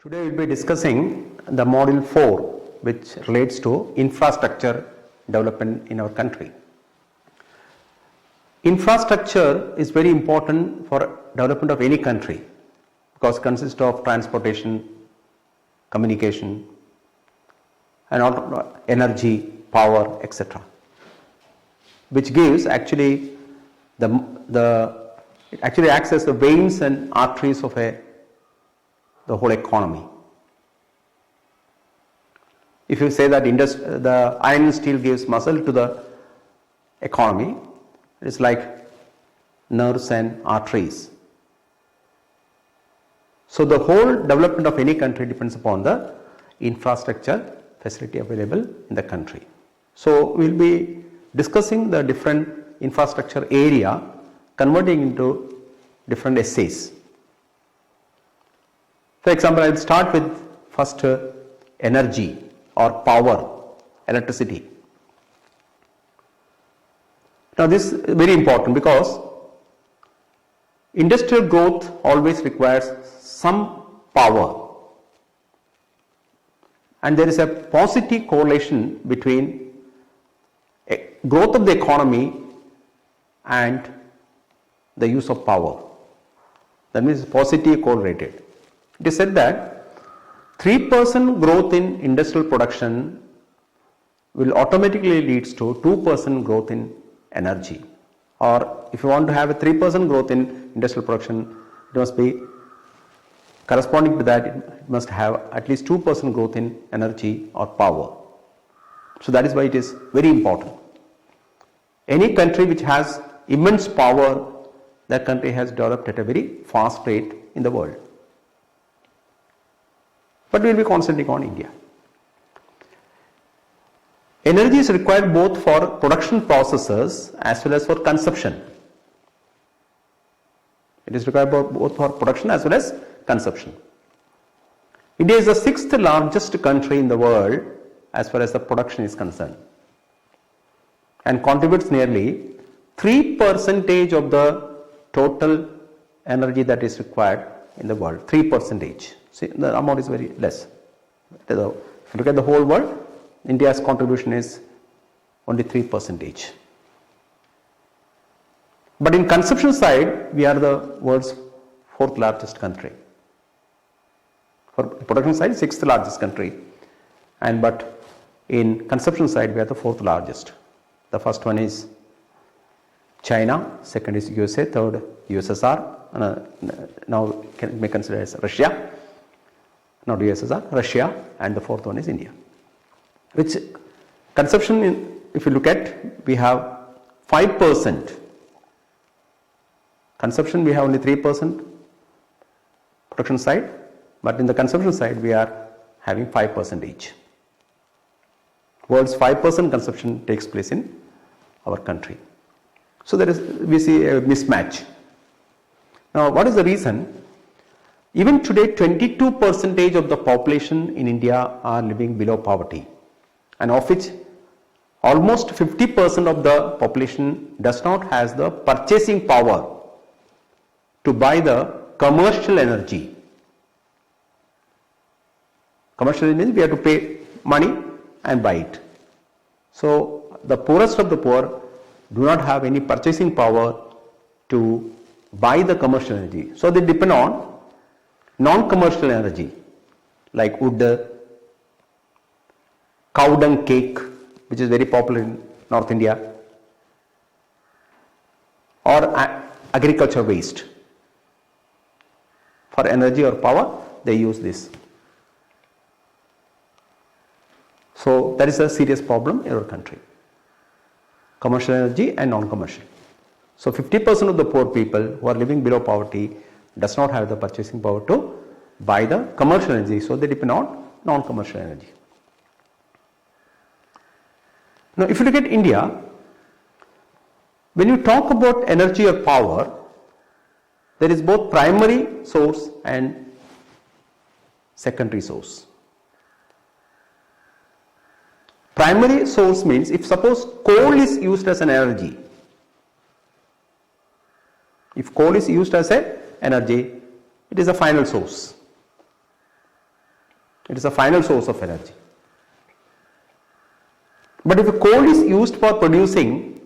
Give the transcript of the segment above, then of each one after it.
Today we will be discussing the module 4, which relates to infrastructure development in our country. Infrastructure is very important for development of any country because it consists of transportation, communication, and energy, power, etc., which gives actually it actually acts as the veins and arteries of the whole economy. If you say that the iron and steel gives muscle to the economy, it is like nerves and arteries. So the whole development of any country depends upon the infrastructure facility available in the country. So we will be discussing the different infrastructure area, converting into different essays. For example, I will start with first energy or power, electricity. Now this is very important because industrial growth always requires some power, and there is a positive correlation between growth of the economy and the use of power. That means positive correlated. It is said that 3% growth in industrial production will automatically leads to 2% growth in energy. Or if you want to have a 3% growth in industrial production, it must be corresponding to that, it must have at least 2% growth in energy or power. So that is why it is very important. Any country which has immense power, that country has developed at a very fast rate in the world. But we will be concentrating on India. Energy is required both for production processes as well as for consumption. It is required both for production as well as consumption. India is the 6th largest country in the world as far as the production is concerned, and contributes nearly 3% of the total energy that is required in the world. 3%. See, the amount is very less. If you look at the whole world, India's contribution is only 3%. But in consumption side, we are the world's 4th largest country. For production side, 6th largest country, but in consumption side, we are the 4th largest. The first one is China, second is USA, third USSR, now may consider as Russia, not USSR, Russia, and the 4th one is India. Which consumption, if you look at, we have 5%. Consumption we have only 3% production side, but in the consumption side we are having 5% each. World's 5% consumption takes place in our country. So we see a mismatch. Now what is the reason? Even today 22% of the population in India are living below poverty, and of which almost 50% of the population does not have the purchasing power to buy the commercial energy. Commercial energy means we have to pay money and buy it. So the poorest of the poor do not have any purchasing power to buy the commercial energy. So they depend on non-commercial energy like wood, cow dung cake, which is very popular in North India, or agriculture waste. For energy or power, they use this. So that is a serious problem in our country. Commercial energy and non-commercial. So 50% of the poor people who are living below poverty does not have the purchasing power to buy the commercial energy, so they depend on non-commercial energy. Now if you look at India, when you talk about energy or power, there is both primary source and secondary source. Primary source means if suppose coal is used as an energy, if coal is used as an energy, it is a final source. It is a final source of energy. But if coal is used for producing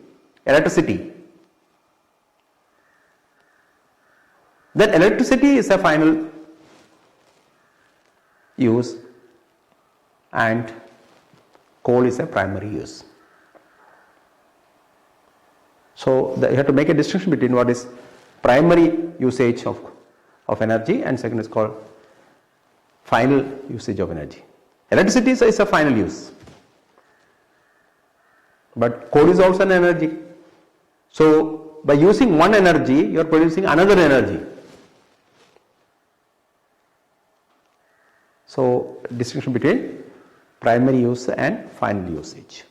electricity, then electricity is a final use and coal is a primary use. So you have to make a distinction between what is primary usage of energy and second is called final usage of energy. Electricity is a final use, but coal is also an energy. So by using one energy, you are producing another energy. So distinction between primary use and final usage.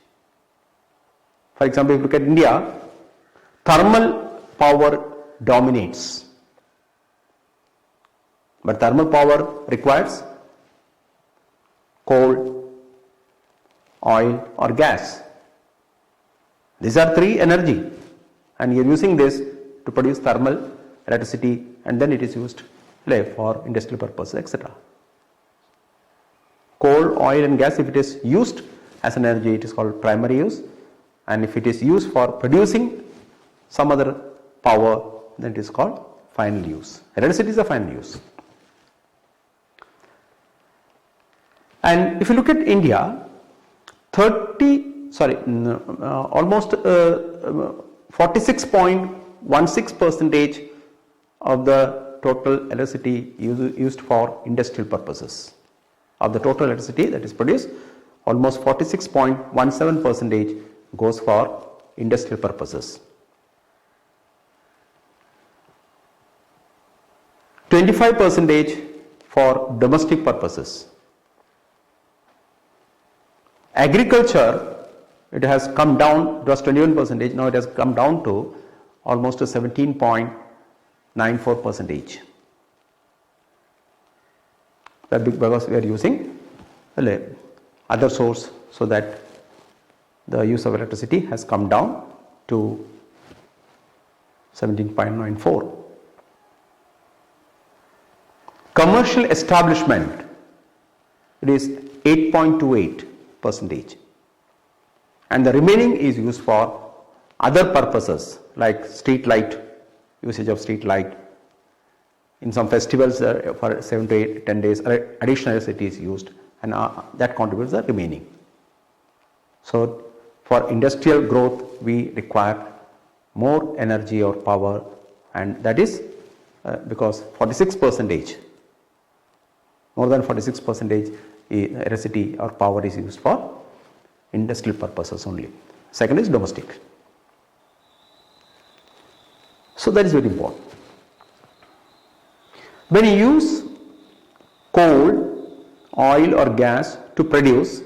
For example, if you look at India, thermal power dominates, but thermal power requires coal, oil or gas. These are three energy and you are using this to produce thermal electricity and then it is used for industrial purposes, etc. Coal, oil and gas, if it is used as an energy, it is called primary use, and if it is used for producing some other power, then it is called final use. Electricity is a final use. And if you look at India, almost 46.16% of the total electricity used for industrial purposes. Of the total electricity that is produced, almost 46.17% goes for industrial purposes. 25% for domestic purposes. Agriculture, it has come down, it was 21%, now it has come down to almost 17.94%. That because we are using other source, so that the use of electricity has come down to 17.94. Commercial establishment, it is 8.28%, and the remaining is used for other purposes like street light, usage of street light. In some festivals for 7 to 10 days additional electricity is used and that contributes the remaining. So for industrial growth we require more energy or power, and that is because 46%, more than 46% electricity or power is used for industrial purposes only. Second is domestic. So that is very important. When you use coal, oil or gas to produce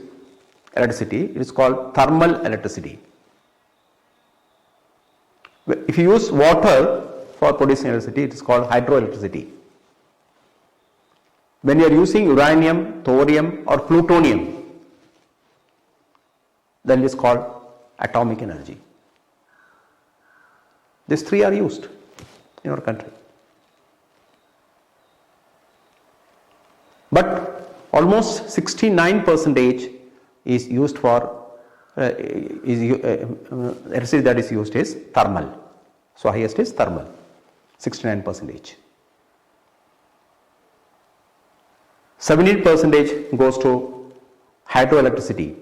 electricity, it is called thermal electricity. If you use water for producing electricity, it is called hydroelectricity. When you are using uranium, thorium or plutonium, then it is called atomic energy. These three are used in our country. But almost 69% is used for electricity that is used is thermal. So highest is thermal, 69%. 17% goes to hydroelectricity.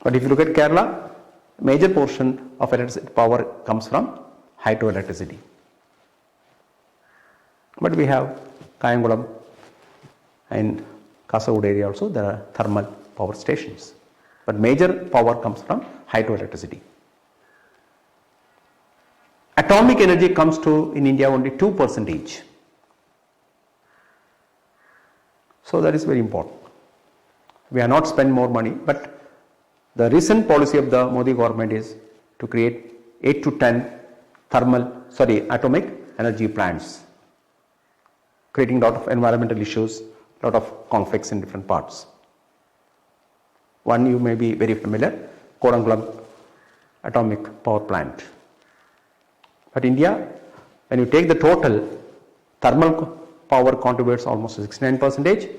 But if you look at Kerala, major portion of electricity power comes from hydroelectricity. But we have Kayangulam and Kasaragod area also, there are thermal power stations. But major power comes from hydroelectricity. Atomic energy comes to in India only 2%. So that is very important. We have not spent more money, but the recent policy of the Modi government is to create 8 to 10 atomic energy plants, creating a lot of environmental issues, a lot of conflicts in different parts. One you may be very familiar, Korangulam atomic power plant. But India, when you take the total thermal power contributes almost 69%,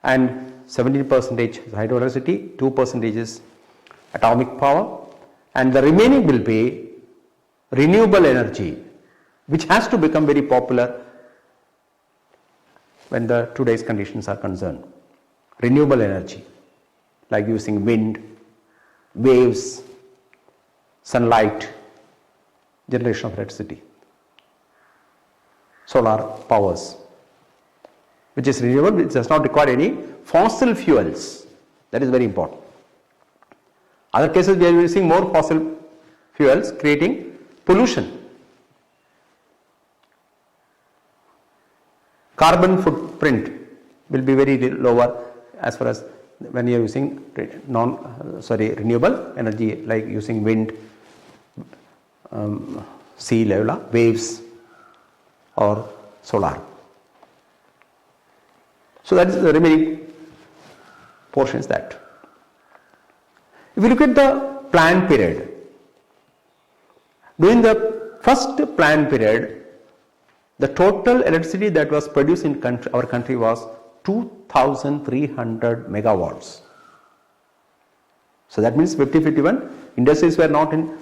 and 17% is hydroelectricity, 2% is atomic power, and the remaining will be renewable energy, which has to become very popular when the today's conditions are concerned. Renewable energy, like using wind, waves, sunlight, generation of electricity, solar powers, which is renewable, which does not require any fossil fuels. That is very important. Other cases we are using more fossil fuels, creating pollution. Carbon footprint will be very lower as far as when you are using renewable energy, like using wind, sea level, waves, or solar. So that is the remaining portions that. If you look at the plan period, during the first plan period, the total electricity that was produced in our country was 2,300 megawatts. So that means 50-51 industries were not in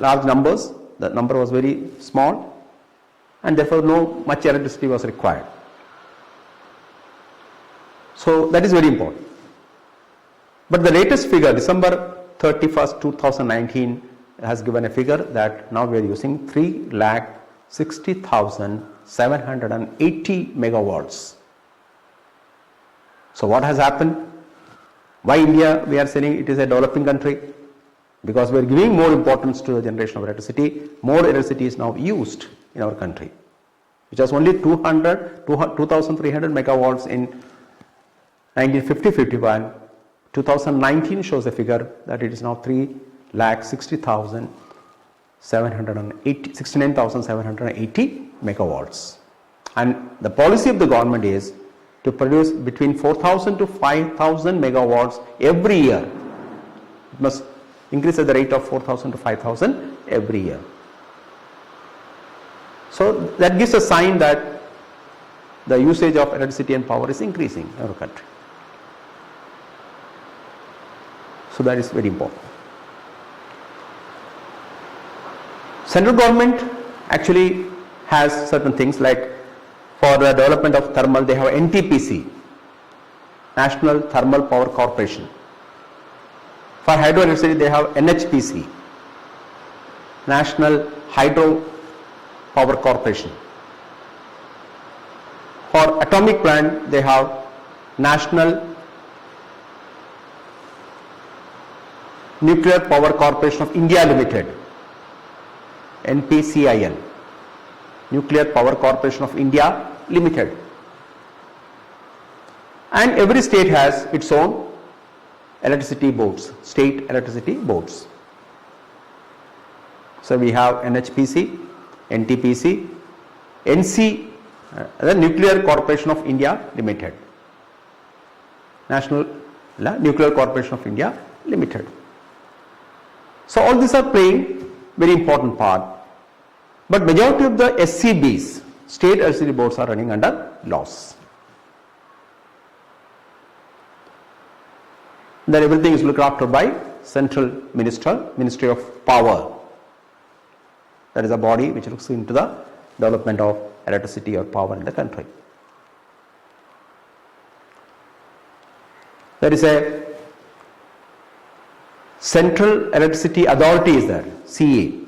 large numbers. The number was very small, and therefore no much electricity was required. So that is very important. But the latest figure, December 31st, 2019, has given a figure that now we are using 3,60,780 megawatts. So what has happened? Why India, we are saying it is a developing country? Because we are giving more importance to the generation of electricity. More electricity is now used in our country, which was only 2,300 megawatts in 1950-51. 2019 shows a figure that it is now 3,69,780 megawatts. And the policy of the government is to produce between 4,000 to 5,000 megawatts every year. It must increase at the rate of 4,000 to 5,000 every year. So that gives a sign that the usage of electricity and power is increasing in our country. So that is very important. Central government actually has certain things, like for the development of thermal they have NTPC, National Thermal Power Corporation. For hydroelectricity they have NHPC, National Hydro Power Corporation. For atomic plant they have National Nuclear Power Corporation of India Limited, NPCIL, Nuclear Power Corporation of India Limited. And every state has its own electricity boards, state electricity boards. So we have NHPC, NTPC, NC, the Nuclear Corporation of India Limited, National Nuclear Corporation of India Limited. So all these are playing very important part, but majority of the SCBs, state electricity boards, are running under loss. Then everything is looked after by central Ministry of Power. That is a body which looks into the development of electricity or power in the country. There is a Central Electricity Authority is there, CE,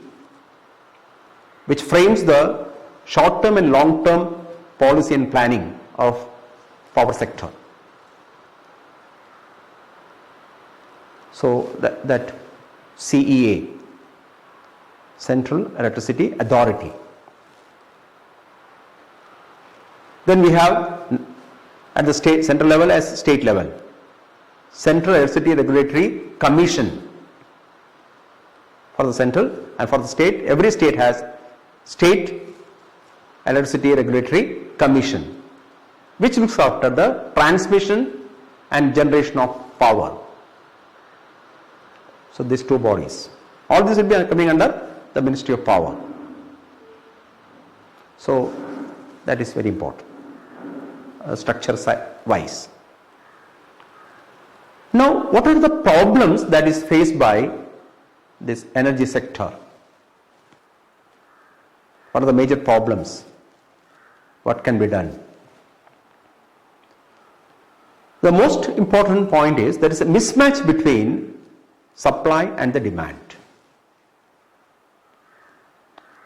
which frames the short-term and long-term policy and planning of power sector. So that CEA, Central Electricity Authority. Then we have at the central level as state level, Central Electricity Regulatory Commission for the central, and for the state, every state has State Electricity Regulatory Commission, which looks after the transmission and generation of power. So these two bodies, all this will be coming under the Ministry of Power. So that is very important, structure wise. Now, what are the problems that is faced by this energy sector? What are the major problems? What can be done? The most important point is there is a mismatch between supply and the demand.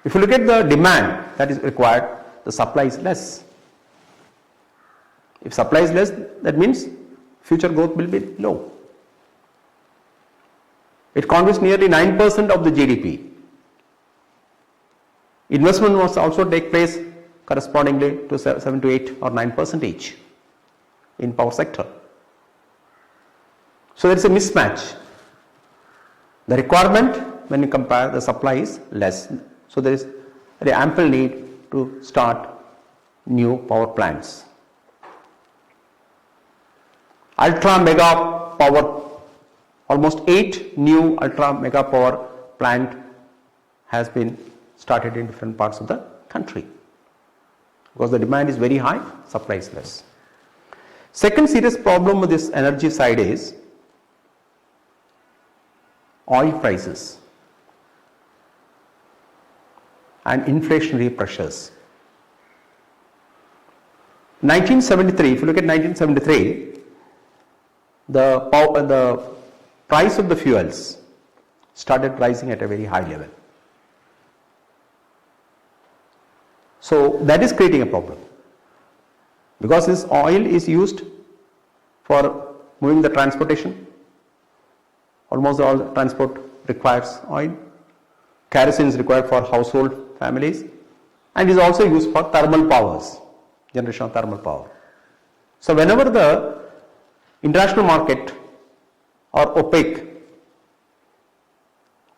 If you look at the demand that is required, the supply is less. If supply is less, that means future growth will be low. It contributes nearly 9% of the GDP. Investment must also take place correspondingly to 7 to 8 or 9% each in power sector. So there is a mismatch. The requirement when you compare the supply is less. So there is very ample need to start new power plants. Ultra mega power, almost 8 new ultra mega power plant has been started in different parts of the country because the demand is very high, supply is less. Second serious problem with this energy side is oil prices and inflationary pressures. 1973, if you look at 1973, the price of the fuels started rising at a very high level. So that is creating a problem because this oil is used for moving the transportation. Almost all transport requires oil. Kerosene is required for household families and is also used for thermal powers, generation of thermal power. So whenever the international market or OPEC,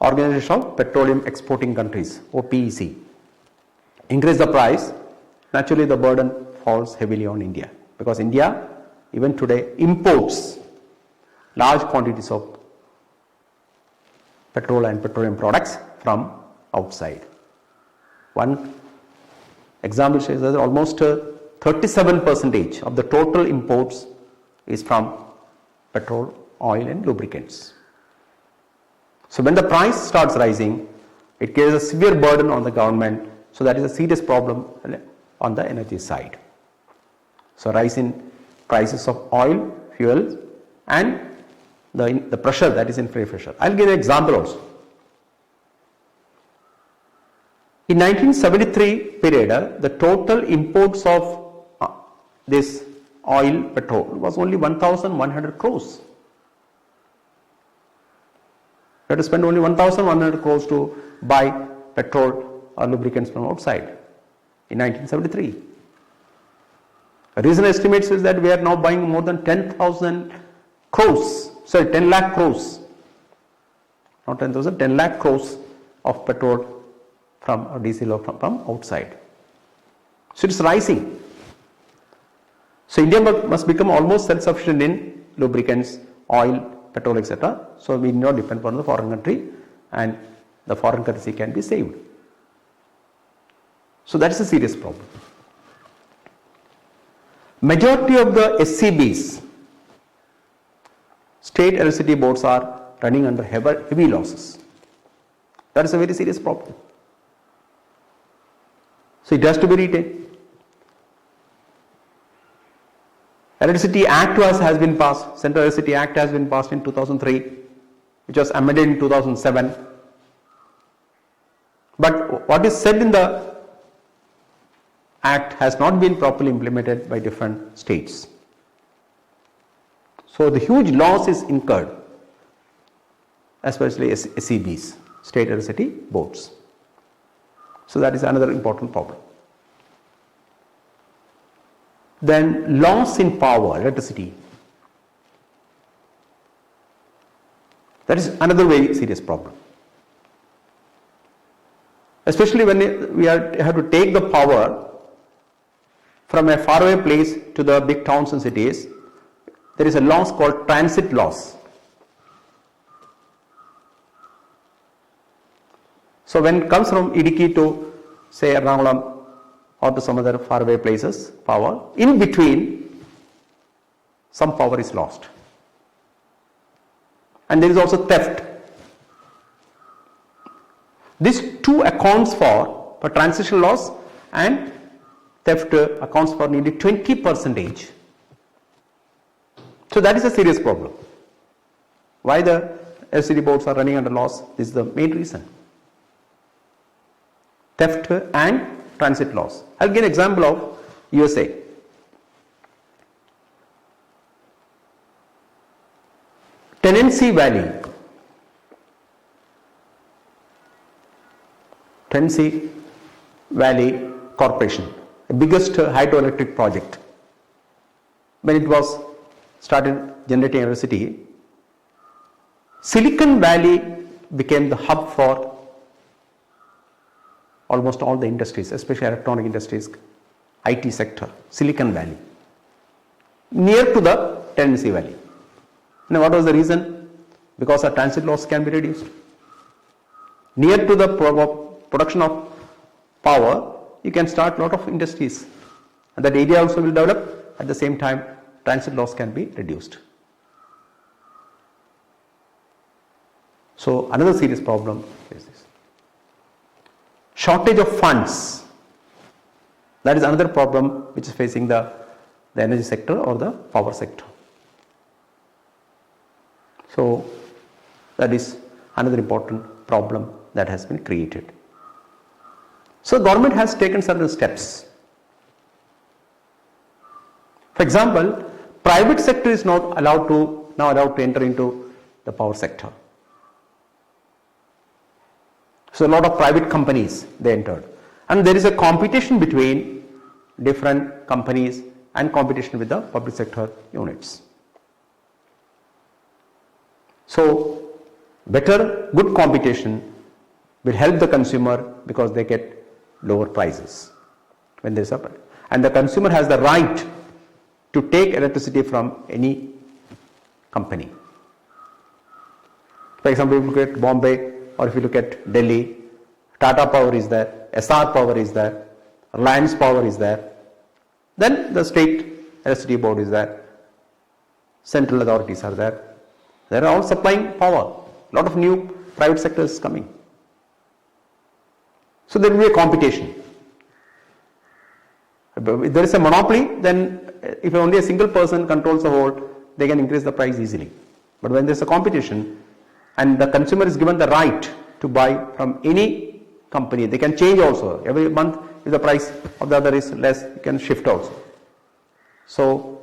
Organization of Petroleum Exporting Countries, OPEC, increase the price, naturally the burden falls heavily on India because India even today imports large quantities of petrol and petroleum products from outside. One example says that almost 37% of the total imports is from petrol, oil and lubricants. So when the price starts rising, it creates a severe burden on the government. So that is a serious problem on the energy side. So rise in prices of oil, fuel and the pressure that is inflationary pressure. I will give an example also. In 1973 period, the total imports of this oil, petrol was only 1,100 crores. We had to spend only 1,100 crores to buy petrol or lubricants from outside in 1973. Recent estimates is that we are now buying more than 10,000 crores, sorry 10 lakh crores, not 10,000, 10 lakh crores of petrol from or diesel or from outside. So it is rising. So India must become almost self-sufficient in lubricants, oil, petrol, etc. So we need not depend upon the foreign country and the foreign currency can be saved. So that is a serious problem. Majority of the SCBs, state electricity boards, are running under heavy losses. That is a very serious problem. So it has to be retained. Electricity Act has been passed, Central Electricity Act has been passed in 2003, which was amended in 2007. But what is said in the Act has not been properly implemented by different states. So the huge loss is incurred, especially SEBs, state electricity boards. So that is another important problem. Then loss in power, electricity. That is another very serious problem. Especially when we have to take the power from a faraway place to the big towns and cities, there is a loss called transit loss. So when it comes from Idiki to say Ernakulam, or to some other faraway places power. In between, some power is lost. And there is also theft. These two accounts for transition loss and theft accounts for nearly 20%. So that is a serious problem. Why the LCD boards are running under loss? This is the main reason. Theft and transit loss. I'll give an example of USA. Tennessee Valley Corporation, the biggest hydroelectric project. When it was started generating electricity, Silicon Valley became the hub for almost all the industries, especially electronic industries, IT sector, Silicon Valley, near to the Tennessee Valley. Now what was the reason? Because our transit loss can be reduced. Near to the production of power, you can start a lot of industries, and that area also will develop. At the same time, transit loss can be reduced. So another serious problem is this. Shortage of funds. That is another problem which is facing the energy sector or the power sector. So that is another important problem that has been created. So government has taken certain steps. For example, private sector is not allowed to enter into the power sector. So a lot of private companies they entered, and there is a competition between different companies and competition with the public sector units. So good competition will help the consumer because they get lower prices when there is a, and the consumer has the right to take electricity from any company. For example, if you look at Bombay or if you look at Delhi, Tata Power is there, SR Power is there, Reliance Power is there, then the state electricity board is there, central authorities are there. They are all supplying power. A lot of new private sectors is coming. So there will be a competition. If there is a monopoly, then if only a single person controls the whole, they can increase the price easily. But when there is a competition and the consumer is given the right to buy from any company, they can change also. Every month if the price of the other is less, you can shift also. So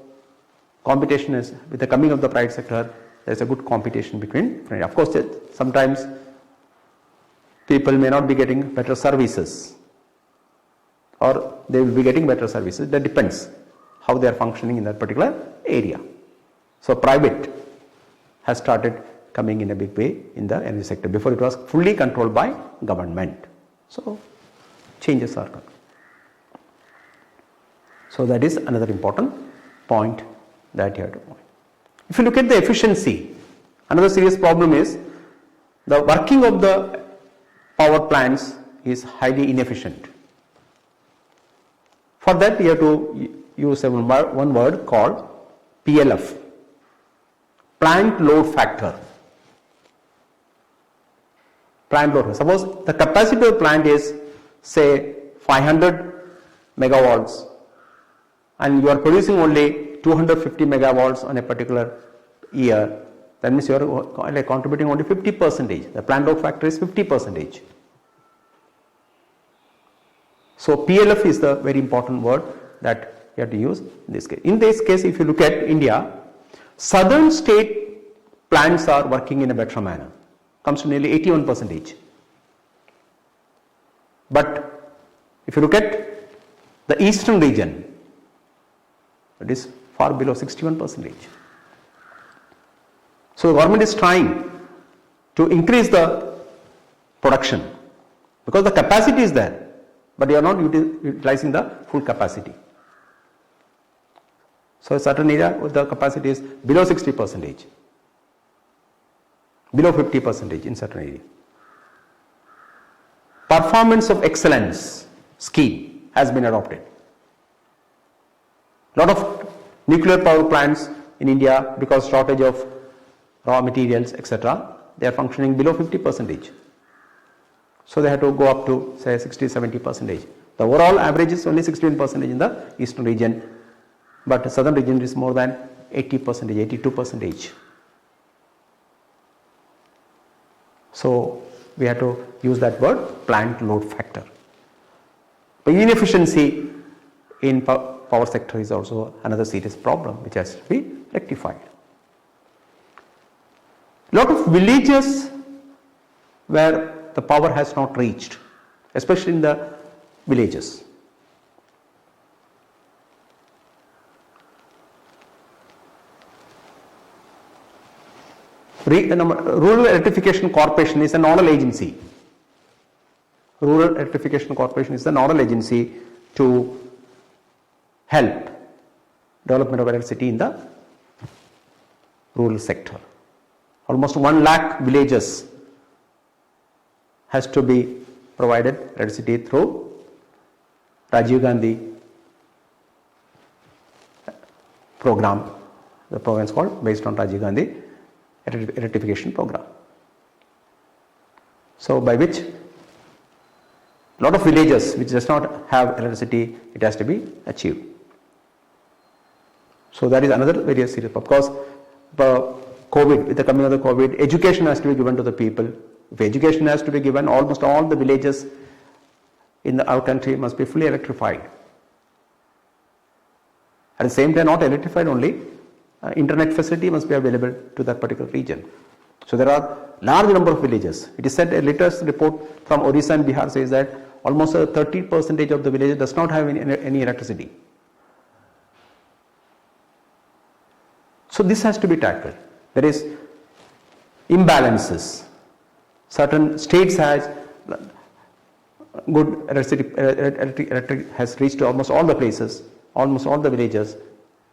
competition is, with the coming of the private sector, there is a good competition between. Of course, sometimes people may not be getting better services, or they will be getting better services. That depends how they are functioning in that particular area. So private has started coming in a big way in the energy sector. Before it was fully controlled by government. So changes are coming. So that is another important point that you have to point. If you look at the efficiency, another serious problem is the working of the power plants is highly inefficient. For that we have to use one word called PLF, plant load factor. Plant load. Suppose the capacity of the plant is say 500 megawatts and you are producing only 250 megawatts on a particular year, that means you are contributing only 50%. The plant load factor is 50%. So PLF is the very important word that you have to use in this case. In this case, if you look at India, southern state plants are working in a better manner, comes to nearly 81%. But if you look at the eastern region, it is far below 61%. So the government is trying to increase the production because the capacity is there, but you are not utilizing the full capacity. So a certain area with the capacity is below 60%, below 50% in certain area. Performance of excellence scheme. has been adopted. Lot of nuclear power plants in India, because shortage of raw materials, etc., they are functioning below 50%. So they have to go up to say 60-70%. The overall average is only 16% in the eastern region, but the southern region is more than 80%, 82%. So we have to use that word, plant load factor. But inefficiency in power sector is also another serious problem which has to be rectified. Lot of villages where the power has not reached, especially in the villages. Rural Electrification Corporation is a nodal agency. Rural Electrification Corporation is the nodal agency to help development of electricity in the rural sector. Almost 1 lakh villages has to be provided electricity through Rajiv Gandhi program. The program is called based on Rajiv Gandhi electrification program. So by which lot of villages which does not have electricity, it has to be achieved. So that is another very serious problem, because COVID, with the coming of the COVID, education has to be given to the people. If education has to be given, almost all the villages in our country must be fully electrified. At the same time, not electrified only, internet facility must be available to that particular region. So there are large number of villages. It is said, a latest report from Odisha and Bihar says that almost 30% of the villages does not have any electricity. So this has to be tackled. There is imbalances. Certain states has good electricity, electric has reached to almost all the places, almost all the villages,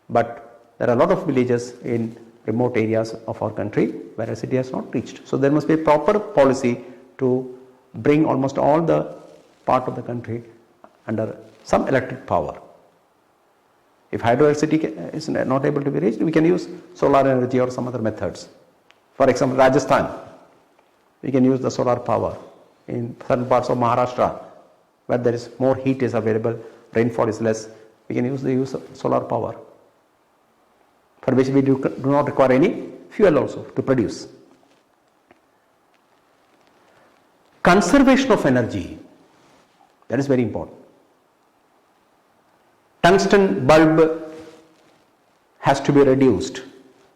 but there are a lot of villages in remote areas of our country where electricity has not reached. So there must be a proper policy to bring almost all the part of the country under some electric power. If hydroelectricity is not able to be reached, we can use solar energy or some other methods. For example, Rajasthan, we can use the solar power. In certain parts of Maharashtra, where there is more heat is available, rainfall is less, we can use the use of solar power, for which we do not require any fuel also to produce. Conservation of energy, that is very important. Tungsten bulb has to be reduced,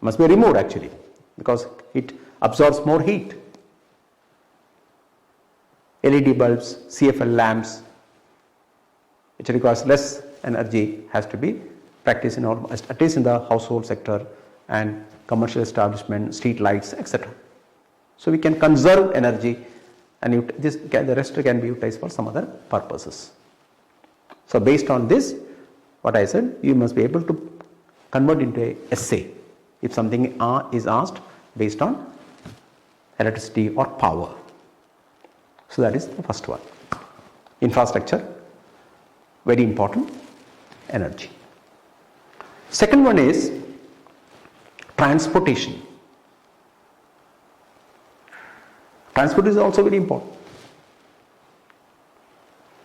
must be removed actually, because it absorbs more heat. LED bulbs, CFL lamps, which requires less energy, has to be practiced in almost, at least in the household sector and commercial establishment, street lights, etc. So we can conserve energy, and the rest can be utilized for some other purposes. So based on this, what I said, you must be able to convert into an essay if something is asked based on electricity or power. So that is the first one. Infrastructure, very important, energy. Second one is transportation. Transport is also very important.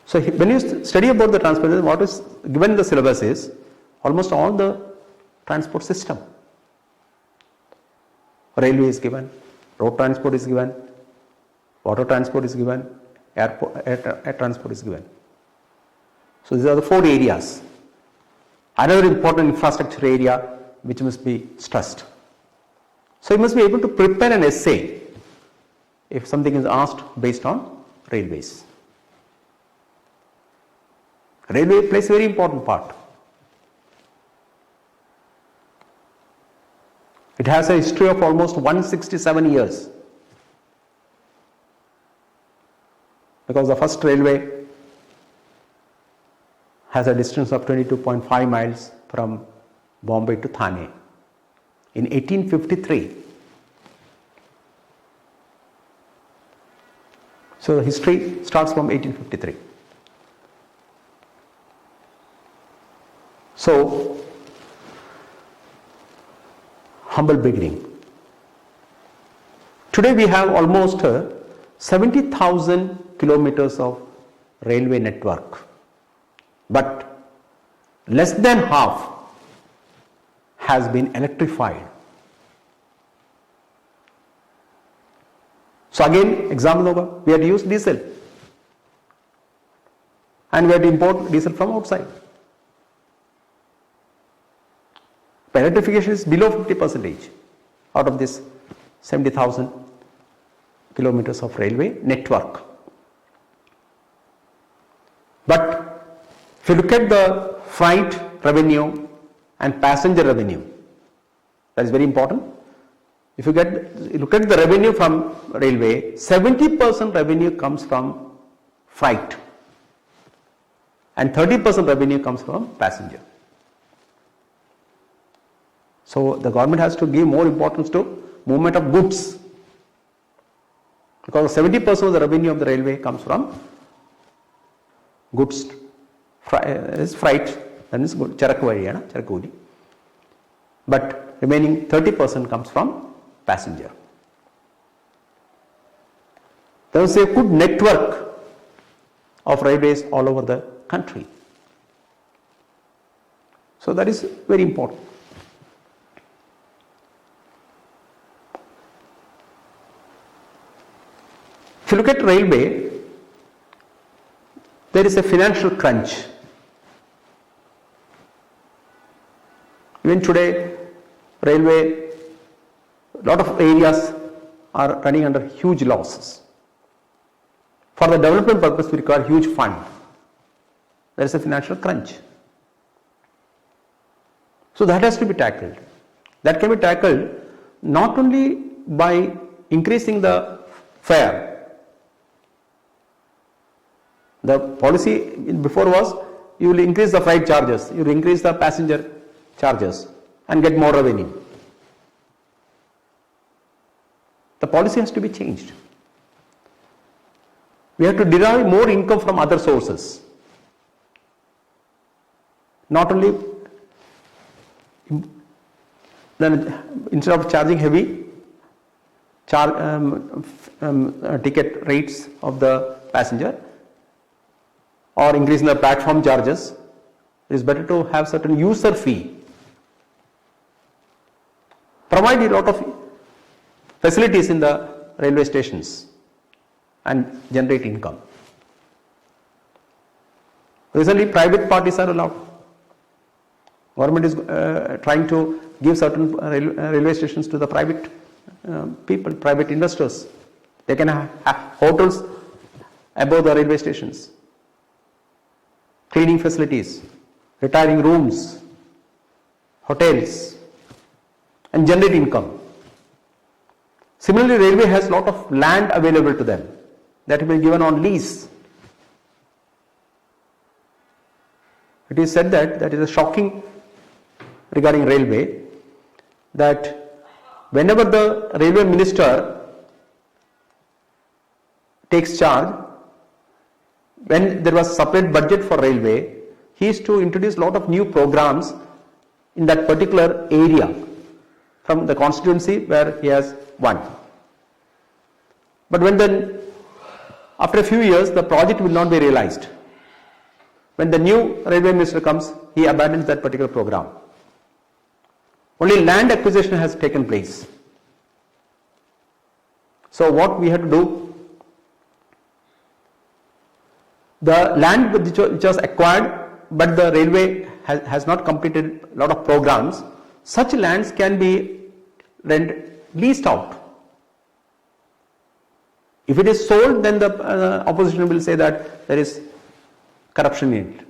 So when you study about the transportation, what is given in the syllabus is almost all the transport system. Railway is given, road transport is given, water transport is given, air transport is given. So these are the 4 areas. Another important infrastructure area which must be stressed. So you must be able to prepare an essay if something is asked based on railways. Railway plays a very important part. It has a history of almost 167 years. Because the first railway has a distance of 22.5 miles from Bombay to Thane in 1853. So the history starts from 1853. So, humble beginning. Today we have almost 70,000 kilometers of railway network, but less than half has been electrified. So again, example hoga, we have to use diesel and we have to import diesel from outside. Electrification is below 50% out of this 70,000 kilometers of railway network. But if you look at the freight revenue and passenger revenue, that is very important. If you look at the revenue from railway, 70% revenue comes from freight and 30% revenue comes from passenger. So the government has to give more importance to movement of goods, because 70% of the revenue of the railway comes from goods, is freight, that is charakku, but remaining 30% comes from passenger. There is a good network of railways all over the country. So that is very important. If you look at railway, there is a financial crunch. Even today, railway, a lot of areas are running under huge losses. For the development purpose, we require huge fund. There is a financial crunch. So that has to be tackled. That can be tackled not only by increasing the fare. The policy before was you will increase the freight charges, you will increase the passenger charges and get more revenue. The policy has to be changed. We have to derive more income from other sources. Not only then instead of charging heavy ticket rates of the passenger or increasing the platform charges, it is better to have certain user fee. Provide a lot of facilities in the railway stations and generate income. Recently, private parties are allowed. Government is trying to give certain railway stations to the private people, private investors. They can have hotels above the railway stations, cleaning facilities, retiring rooms, hotels, and generate income. Similarly, railway has a lot of land available to them that will be given on lease. It is said that is a shocking regarding railway, that whenever the railway minister takes charge, when there was separate budget for railway, he is to introduce a lot of new programs in that particular area from the constituency where he has won. But when then after a few years the project will not be realized. When the new railway minister comes, he abandons that particular program. Only land acquisition has taken place. So what we have to do, the land which was acquired but the railway has not completed a lot of programs, such lands can be leased out. If it is sold, then the opposition will say that there is corruption in it.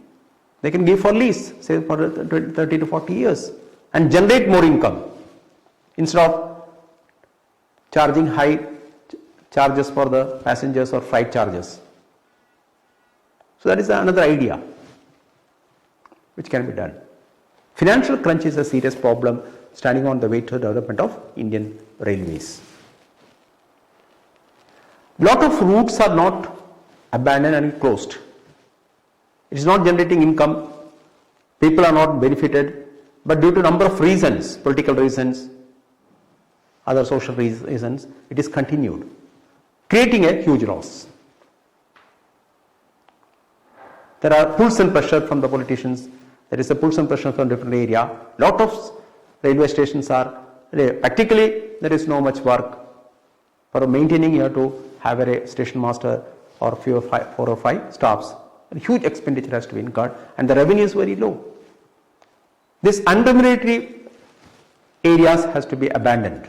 They can give for lease, say for 30 to 40 years and generate more income instead of charging high charges for the passengers or freight charges. So that is another idea which can be done. Financial crunch is a serious problem standing on the way to the development of Indian railways. Lot of routes are not abandoned and closed. It is not generating income. People are not benefited, but due to number of reasons, political reasons, other social reasons, it is continued, creating a huge loss. There are pulls and pressure from the politicians. There is a pulls and pressure from different area. Lot of railway stations are practically there is no much work for maintaining. You have to have a station master or 4 or 5 staffs. A huge expenditure has to be incurred, and the revenue is very low. This unremunerated areas has to be abandoned.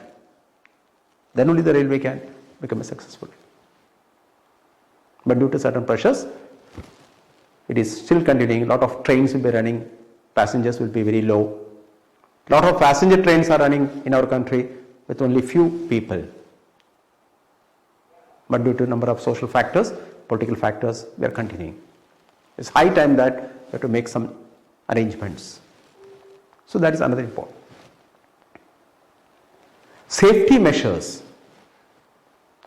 Then only the railway can become successful. But due to certain pressures, it is still continuing. A lot of trains will be running, passengers will be very low. A lot of passenger trains are running in our country with only few people. But due to number of social factors, political factors, we are continuing. It's high time that we have to make some arrangements. So that is another important. Safety measures.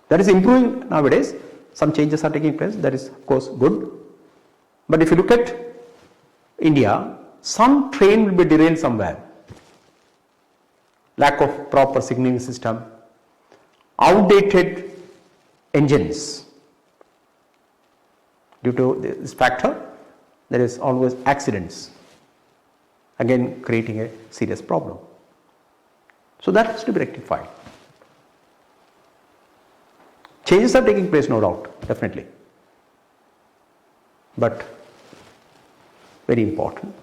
That is improving nowadays. Some changes are taking place. That is of course good. But if you look at India, some train will be derailed somewhere. Lack of proper signaling system, outdated engines. Due to this factor, there is always accidents, again creating a serious problem. So that has to be rectified. Changes are taking place, no doubt, definitely. But very important.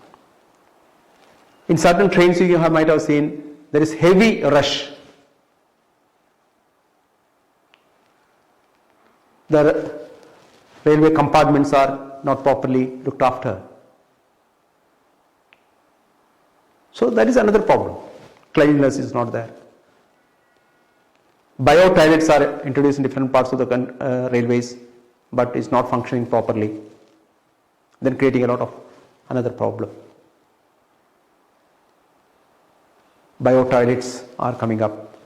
In certain trains you might have seen there is heavy rush. The railway compartments are not properly looked after. So that is another problem. Cleanliness is not there. Bio toilets are introduced in different parts of the railways, but it's not functioning properly. Then creating a lot of another problem. Bio toilets are coming up.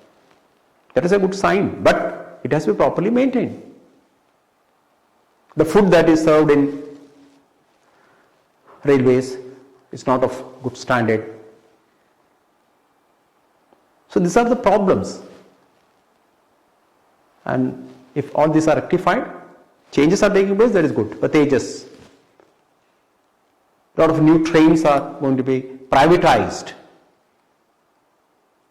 That is a good sign, but it has to be properly maintained. The food that is served in railways is not of good standard. So these are the problems. And if all these are rectified, changes are taking place, that is good. But Tejas, a lot of new trains are going to be privatized.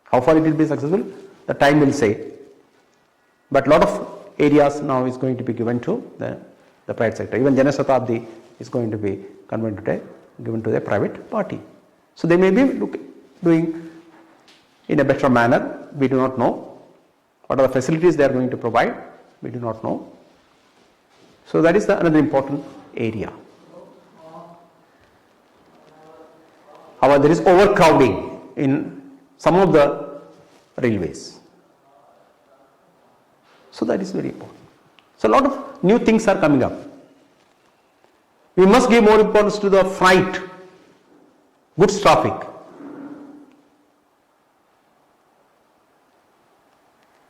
How far it will be successful, the time will say. But a lot of areas now is going to be given to the private sector. Even Janasatabdi is going to be given to a private party. So they may be doing in a better manner. We do not know. What are the facilities they are going to provide? We do not know. So that is another important area. However, there is overcrowding in some of the railways. So that is very important. So a lot of new things are coming up. We must give more importance to the freight, goods traffic.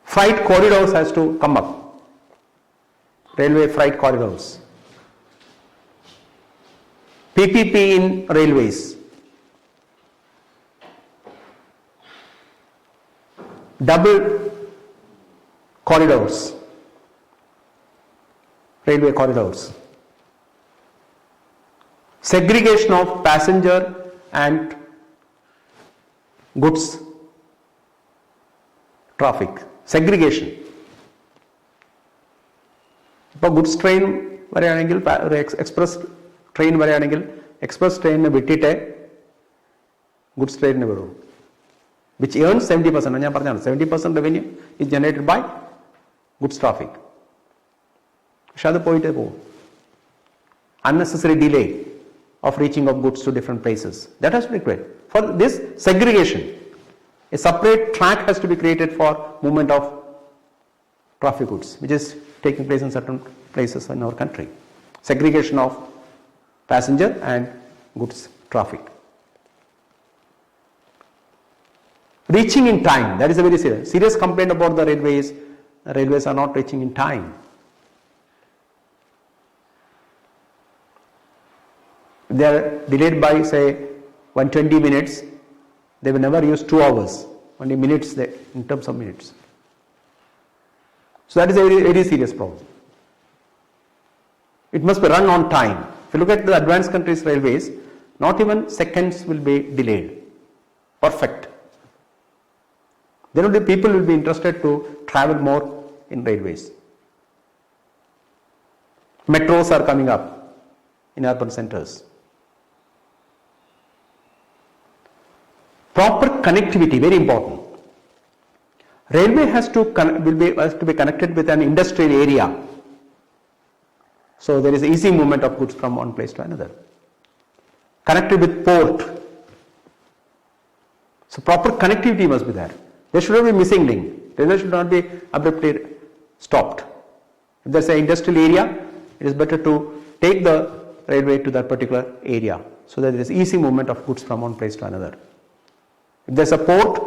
Freight corridors has to come up. Railway freight corridors. PPP in railways. Double corridors. Railway corridors. Segregation of passenger and goods traffic. Segregation. ഇപ്പോൾ goods train വരെയാണെങ്കിൽ express train വരെയാണെങ്കിൽ express ട്രെയിനിനെ വിട്ടിട്ട് goods ട്രെയിനിന് വിടും, which earns 70%. ഞാൻ പറഞ്ഞാണ് 70% revenue is generated by goods traffic. പക്ഷെ അത് പോയിട്ട് പോകും. Unnecessary delay of reaching of goods to different places. That has to be created. For this segregation, a separate track has to be created for movement of traffic goods, which is taking place in certain places in our country. Segregation of passenger and goods traffic. Reaching in time, that is a very serious complaint about the railways. The railways are not reaching in time. They are delayed by say 120 minutes, they will never use 2 hours, only minutes in terms of minutes. So that is a very, very serious problem. It must be run on time. If you look at the advanced countries' railways, not even seconds will be delayed. Perfect. Then only people will be interested to travel more in railways. Metros are coming up in urban centers. Proper connectivity, very important. Railway has to be connected with an industrial area. So there is easy movement of goods from one place to another. Connected with port. So proper connectivity must be there. There should not be missing link. Railway should not be abruptly stopped. If there is an industrial area, it is better to take the railway to that particular area so that there is easy movement of goods from one place to another. If there is a port,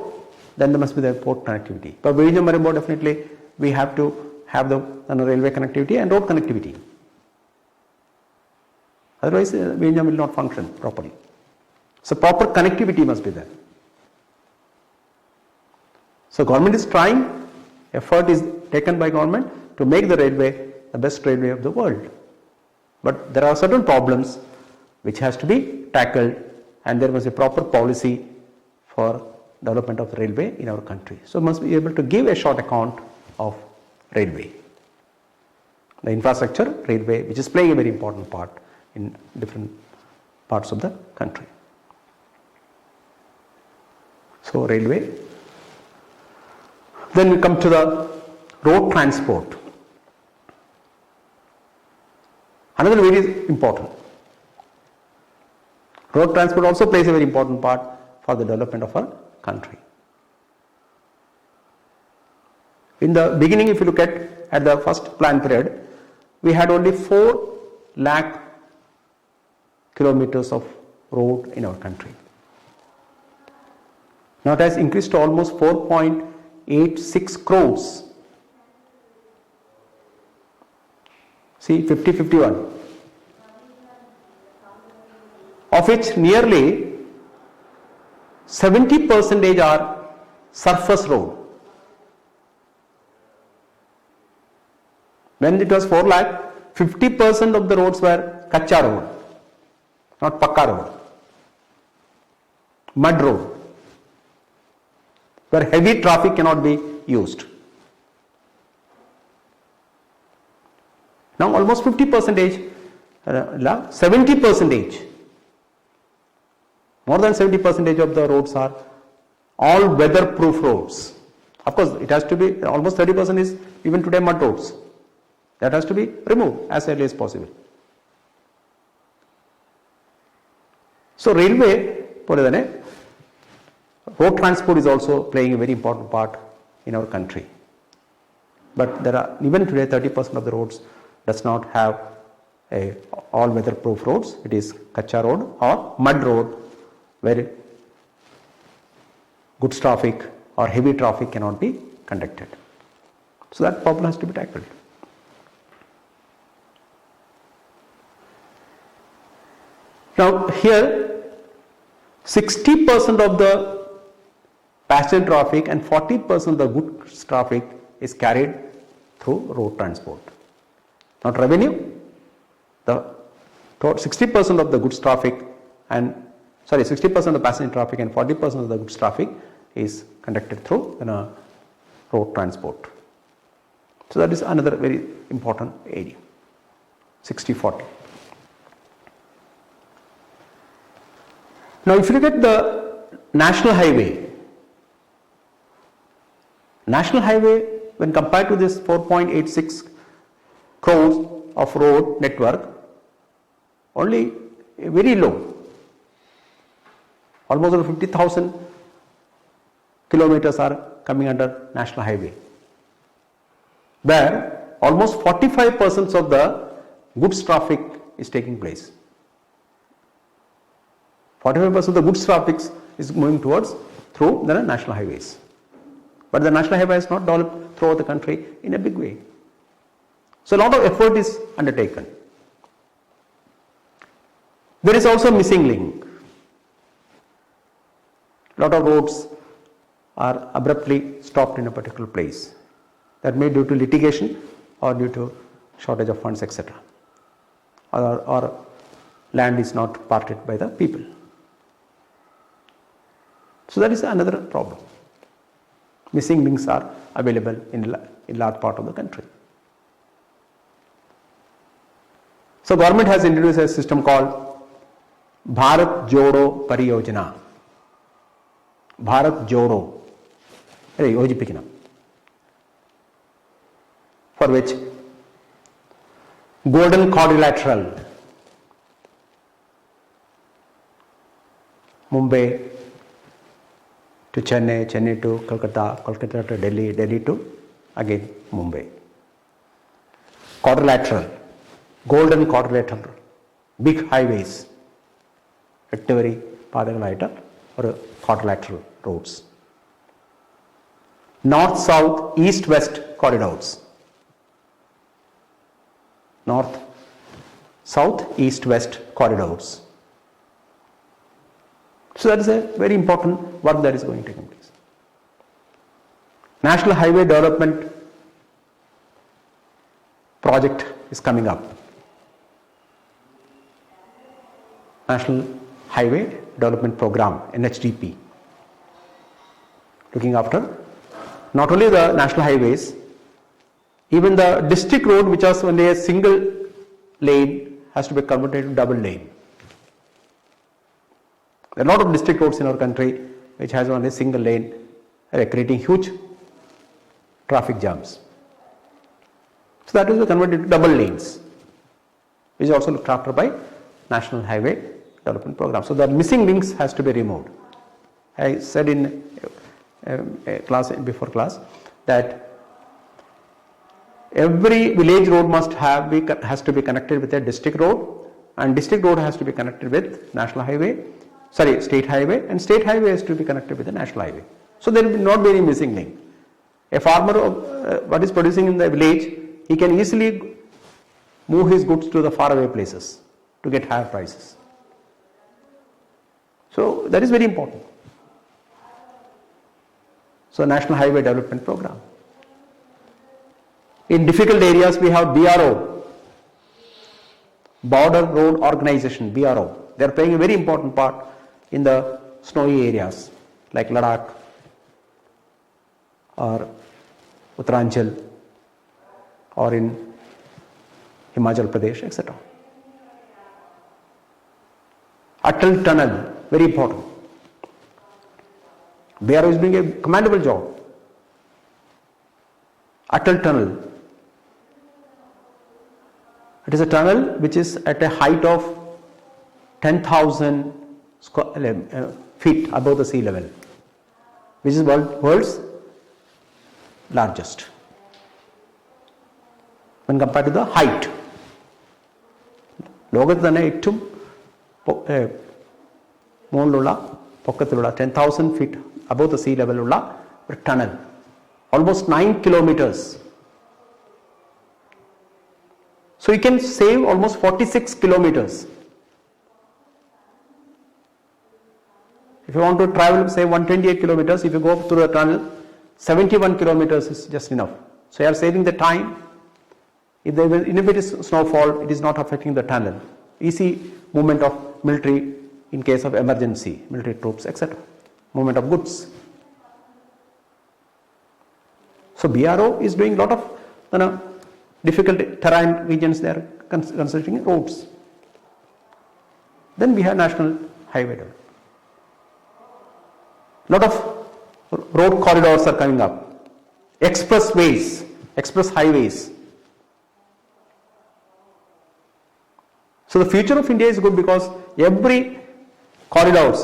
then there must be the port connectivity. But Vizhinjam definitely we have to have the railway connectivity and road connectivity. Otherwise, Vizhinjam will not function properly. So proper connectivity must be there. So government is trying, effort is taken by government to make the railway the best railway of the world. But there are certain problems which has to be tackled, and there must be proper policy for development of railway in our country. So must be able to give a short account of railway. The infrastructure, railway, which is playing a very important part in different parts of the country. So railway. Then we come to the road transport. Another very important. Road transport also plays a very important part for the development of our country. In the beginning, if you look at the first plan period, we had only 4 lakh kilometers of road in our country. Now it has increased to almost 4.86 crores. See, 50-51. Of which nearly 70% are surface road. When it was 4 lakh, 50% of the roads were kacha road, not pakka road, mud road, where heavy traffic cannot be used. Now almost 50%, 70%, more than 70% of the roads are all weatherproof roads. Of course, it has to be almost 30% is even today mud roads. That has to be removed as early as possible. So railway, road transport is also playing a very important part in our country. But there are even today 30% of the roads does not have a all weatherproof roads. It is kacha road or mud road, where goods traffic or heavy traffic cannot be conducted. So that problem has to be tackled. Now here 60% of the passenger traffic and 40% of the goods traffic is carried through road transport. Not revenue, the 60% of the goods traffic and 60% of the passenger traffic and 40% of the goods traffic is conducted through road transport. So that is another very important area, 60-40. Now if you look at the national highway when compared to this 4.86 crores of road network, only very low. Almost over 50,000 kilometers are coming under national highway, where almost 45% of the goods traffic is taking place. 45% of the goods traffic is moving through the national highways. But the national highway is not developed throughout the country in a big way. So a lot of effort is undertaken. There is also a missing link. Lot of roads are abruptly stopped in a particular place. That may be due to litigation or due to shortage of funds, etc. Or land is not parted by the people. So that is another problem. Missing links are available in large part of the country. So government has introduced a system called Bharat Jodo Pariyojana. Bharat Jodo. For which Golden Quadrilateral, Mumbai to Chennai, Chennai to Kolkata, Kolkata to Delhi, Delhi to again Mumbai. Quadrilateral, Golden Quadrilateral, big highways, Ettiveri, Padagalaita, or quadrilateral roads. North, South, East, West corridors. North, South, East, West corridors. So that is a very important work that is going to take place. National Highway Development Project is coming up. National Highway Development Program, NHDP. Looking after not only the national highways, even the district road which was only a single lane has to be converted to double lane. There are a lot of district roads in our country which has only a single lane, creating huge traffic jams. So that is converted to double lanes, which is also looked after by National Highway Development Program. So the missing links has to be removed. I said in a class before class that every village road has to be connected with a district road, and district road has to be connected with state highway, and state highway has to be connected with the national highway. So there will not be any missing link. A farmer what is producing in the village, he can easily move his goods to the faraway places to get higher prices. So that is very important. So National Highway Development Program. In difficult areas we have BRO, Border Road Organization, BRO. They are playing a very important part in the snowy areas like Ladakh or Uttaranchal or in Himachal Pradesh, etc. Atal Tunnel, very important. BRO is doing a commendable job. Atal Tunnel. It is a tunnel which is at a height of 10,000 feet above the sea level, which is world's largest when compared to the height. ലോകത്ത് തന്നെ ഏറ്റവും മുകളിലുള്ള പൊക്കത്തിലുള്ള 10,000 feet above the sea level ഉള്ള ഒരു tunnel, almost 9 kilometers. So you can save almost 46 kilometers. If you want to travel, say 128 kilometers, if you go through the tunnel, 71 kilometers is just enough. So you are saving the time. If it is snowfall, it is not affecting the tunnel. Easy movement of military in case of emergency, military troops, etc. Movement of goods. So BRO is doing a lot of difficult terrain regions there, considering roads. Then we have National Highway Development. Lot of road corridors are coming up, expressways, express highways. So the future of India is good because every corridors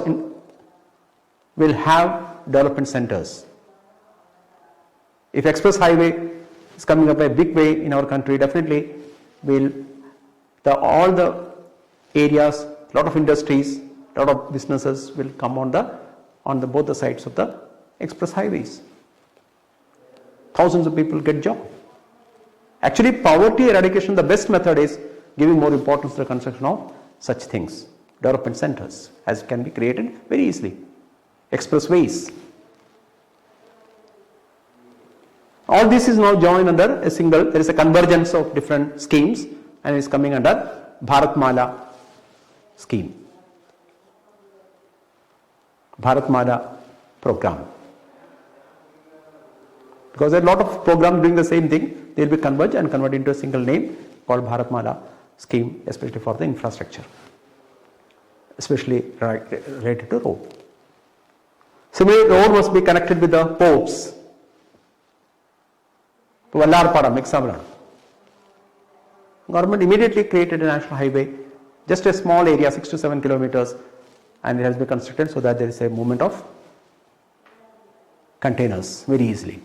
will have development centers. If express highway is coming up a big way in our country, definitely all the areas, lot of industries, lot of businesses will come on both the sides of the express highways. Thousands of people get job. Actually, poverty eradication, the best method is giving more importance to the construction of such things, development centers, as can be created very easily. expressways. All this is now joined under a single, there is a convergence of different schemes and is coming under Bharatmala scheme, Bharatmala program. Because there are a lot of programs doing the same thing, they will be converged and converted into a single name called Bharatmala scheme, especially for the infrastructure, especially related to road. Similarly, road must be connected with the ports. Vallarpadam, example. Government immediately created a national highway, just a small area, 6 to 7 kilometers, and it has been constructed so that there is a movement of containers very easily.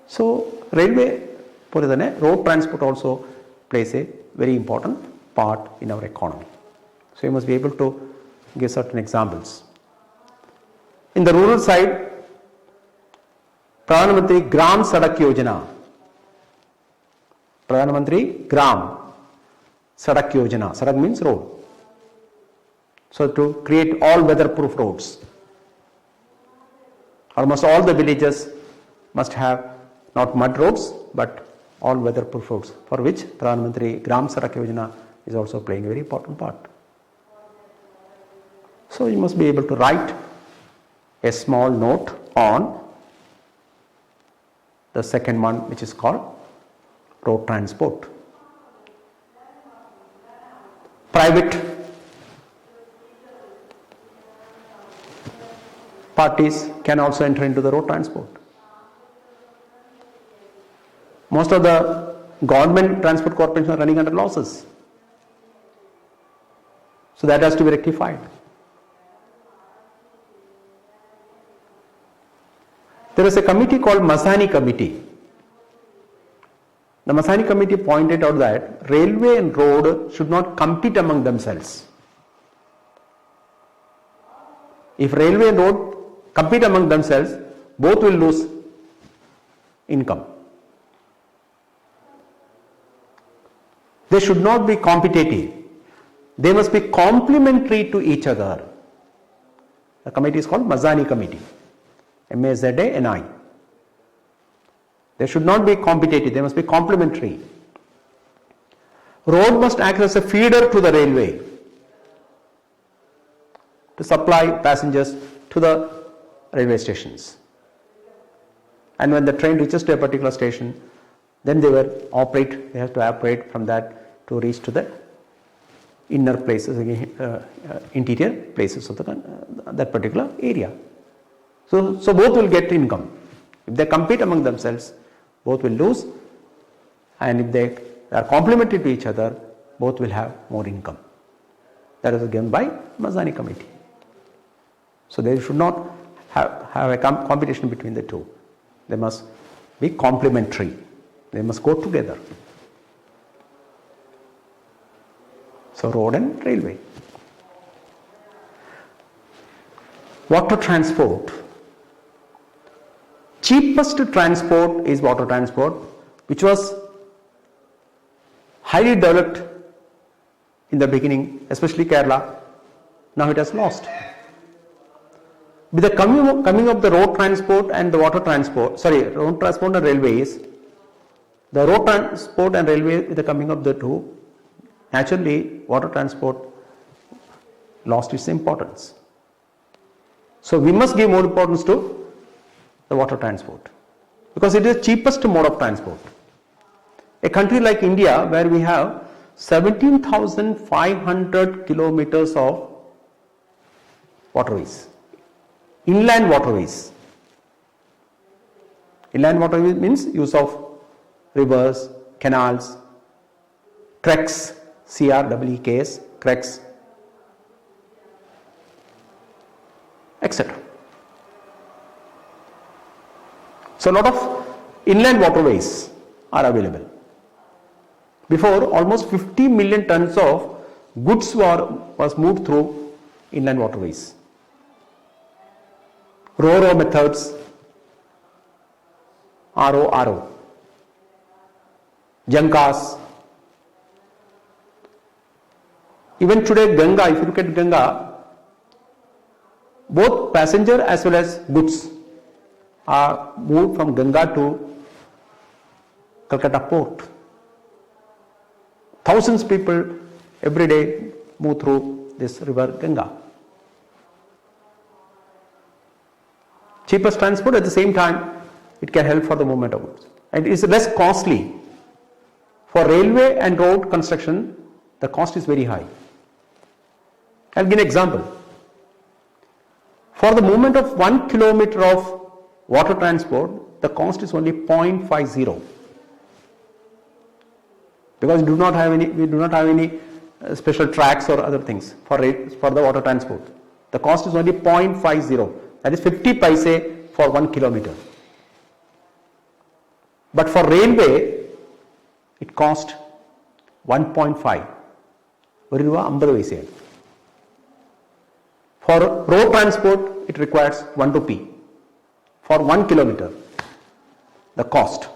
So, railway, road transport also plays a very important part in our economy. So, you must be able to give certain examples. In the rural side, Pradhan Mantri Gram Sadak Yojana, Pradhan Mantri Gram Sadak Yojana, Sadak means road. So, to create all weatherproof roads. Almost all the villages must have not mud roads but all weatherproof roads, for which Pradhan Mantri Gram Sadak Yojana is also playing a very important part. So, you must be able to write a small note on the second one, which is called road transport. Private parties can also enter into the road transport. Most of the government transport corporations are running under losses. So that has to be rectified. There is a committee called Masani Committee. The Masani Committee pointed out that railway and road should not compete among themselves. If railway and road compete among themselves, both will lose income. They should not be competitive. They must be complementary to each other. The committee is called Masani Committee. M-A-Z-A-N-I. They should not be competitive, they must be complementary. Road must act as a feeder to the railway to supply passengers to the railway stations. And when the train reaches to a particular station, then they have to operate from that to reach to the inner places, interior places of that particular area. So both will get income. If they compete among themselves, both will lose, and if they are complementary to each other, both will have more income. That is given by Masani Committee. So they should not have a competition between the two. They must be complementary. They must go together. So road and railway. Water transport. Cheapest transport is water transport, which was highly developed in the beginning, especially Kerala. Now it has lost. With the coming of the road transport and the road transport and railways, the road transport and railway, with the coming of the two, naturally water transport lost its importance. So we must give more importance to the water transport, because it is the cheapest mode of transport. A country like India, where we have 17,500 kilometers of waterways, inland waterways. Inland waterways means use of rivers, canals, creeks, C-R-E-E-K-S, creeks, etc. So a lot of inland waterways are available. Before, almost 50 million tons of goods was moved through inland waterways. Ro-ro methods, RO, jankas. Even today Ganga, if you look at Ganga, both passenger as well as goods are moved from Ganga to Calcutta port. Thousands of people every day move through this river Ganga. Cheapest transport, at the same time it can help for the movement of goods, and it is less costly. For railway and road construction, the cost is very high. I'll give an example. For the movement of 1 kilometer of water transport, the cost is only 0.50, because we do not have any special tracks or other things for the water transport. The cost is only 0.50, that is 50 paise for 1 kilometer. But for railway, it cost 1.5. For road transport, it requires 1 rupee for 1 kilometer, the cost,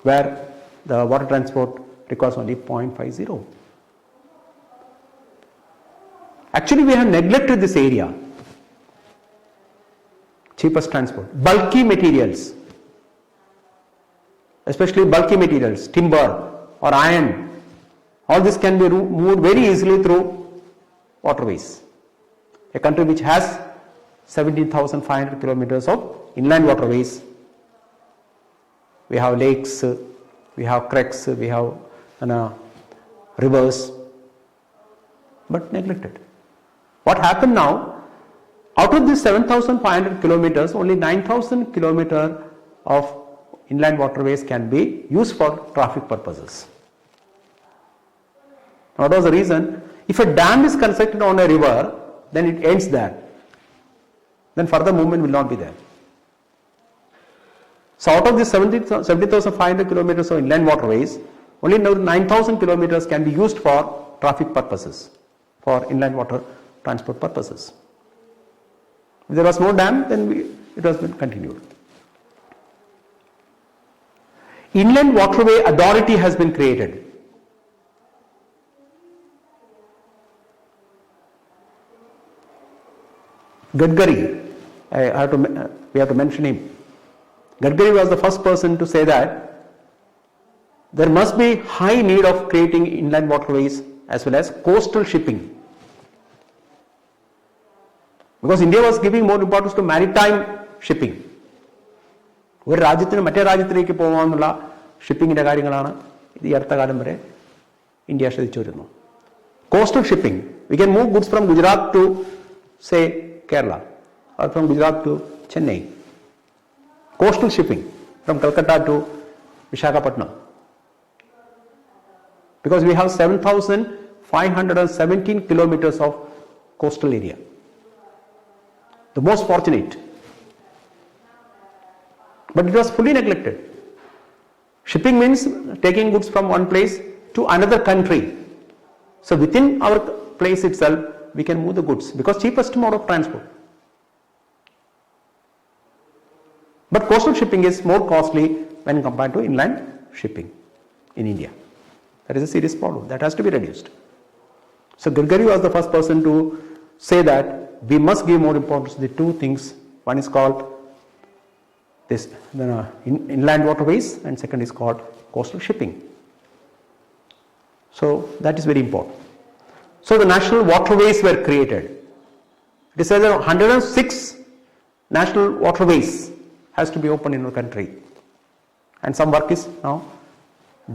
where the water transport requires only 0.50. Actually, we have neglected this area. Cheapest transport, bulky materials, especially bulky materials, timber or iron, all this can be moved very easily through waterways. A country which has 17,500 kilometers of inland waterways, we have lakes, we have creeks, we have rivers, but neglected. What happened now? Out of these 7,500 kilometers, only 9,000 kilometers of inland waterways can be used for traffic purposes. What was the reason? If a dam is constructed on a river, then it ends there. Then further movement will not be there. So out of these 70,500 kilometers of inland waterways, only 9,000 kilometers can be used for traffic purposes, for inland water transport purposes. If there was no dam, then it was been continued. Inland Waterway Authority has been created. Gadkari, we have to mention him. Gadkari was the first person to say that there must be high need of creating inland waterways as well as coastal shipping. Because India was giving more importance to maritime shipping. ഒരു രാജ്യത്തിന് മറ്റേ രാജ്യത്തിലേക്ക് പോകാനുള്ള ഷിപ്പിങ്ങിൻ്റെ കാര്യങ്ങളാണ് ഈ അടുത്ത കാലം വരെ India ശ്രദ്ധിച്ചു വരുന്നു. Coastal shipping, we can move goods from Gujarat to say Kerala or from Gujarat to Chennai. Coastal shipping from Calcutta to Visakhapatnam. Because we have 7,517 kilometers of coastal area. The most fortunate. But it was fully neglected. Shipping means taking goods from one place to another country. So within our place itself, we can move the goods because cheapest mode of transport. But coastal shipping is more costly when compared to inland shipping in India. That is a serious problem. That has to be reduced. So Gadkari was the first person to say that we must give more importance to the two things. One is called this inland waterways and second is called coastal shipping. So that is very important. So the national waterways were created. It says that 106 national waterways has to be opened in our country, and some work is now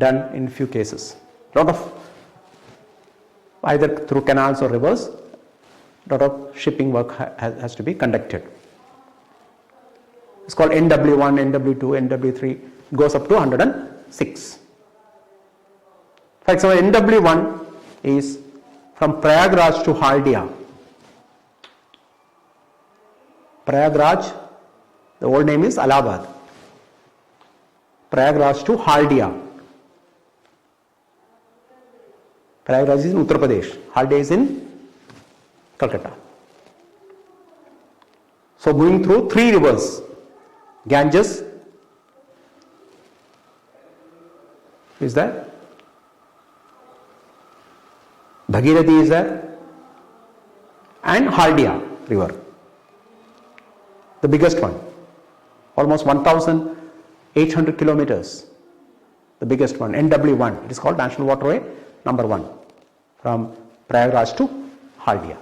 done in few cases. Lot of either through canals or rivers, lot of shipping work has to be conducted. It's called NW1, NW2, NW3, it goes up to 106. For example, NW1 is from Prayagraj to Haldia. Prayagraj, the old name is Allahabad. Prayagraj to Haldia. Prayagraj is in Uttar Pradesh. Haldia is in Calcutta. So moving through three rivers, Ganges is there, Bhagirathi is there, and Haldia river, the biggest one, almost 1,800 kilometers, the biggest one, NW1. It is called National Waterway number 1 from Prayagraj to Haldia,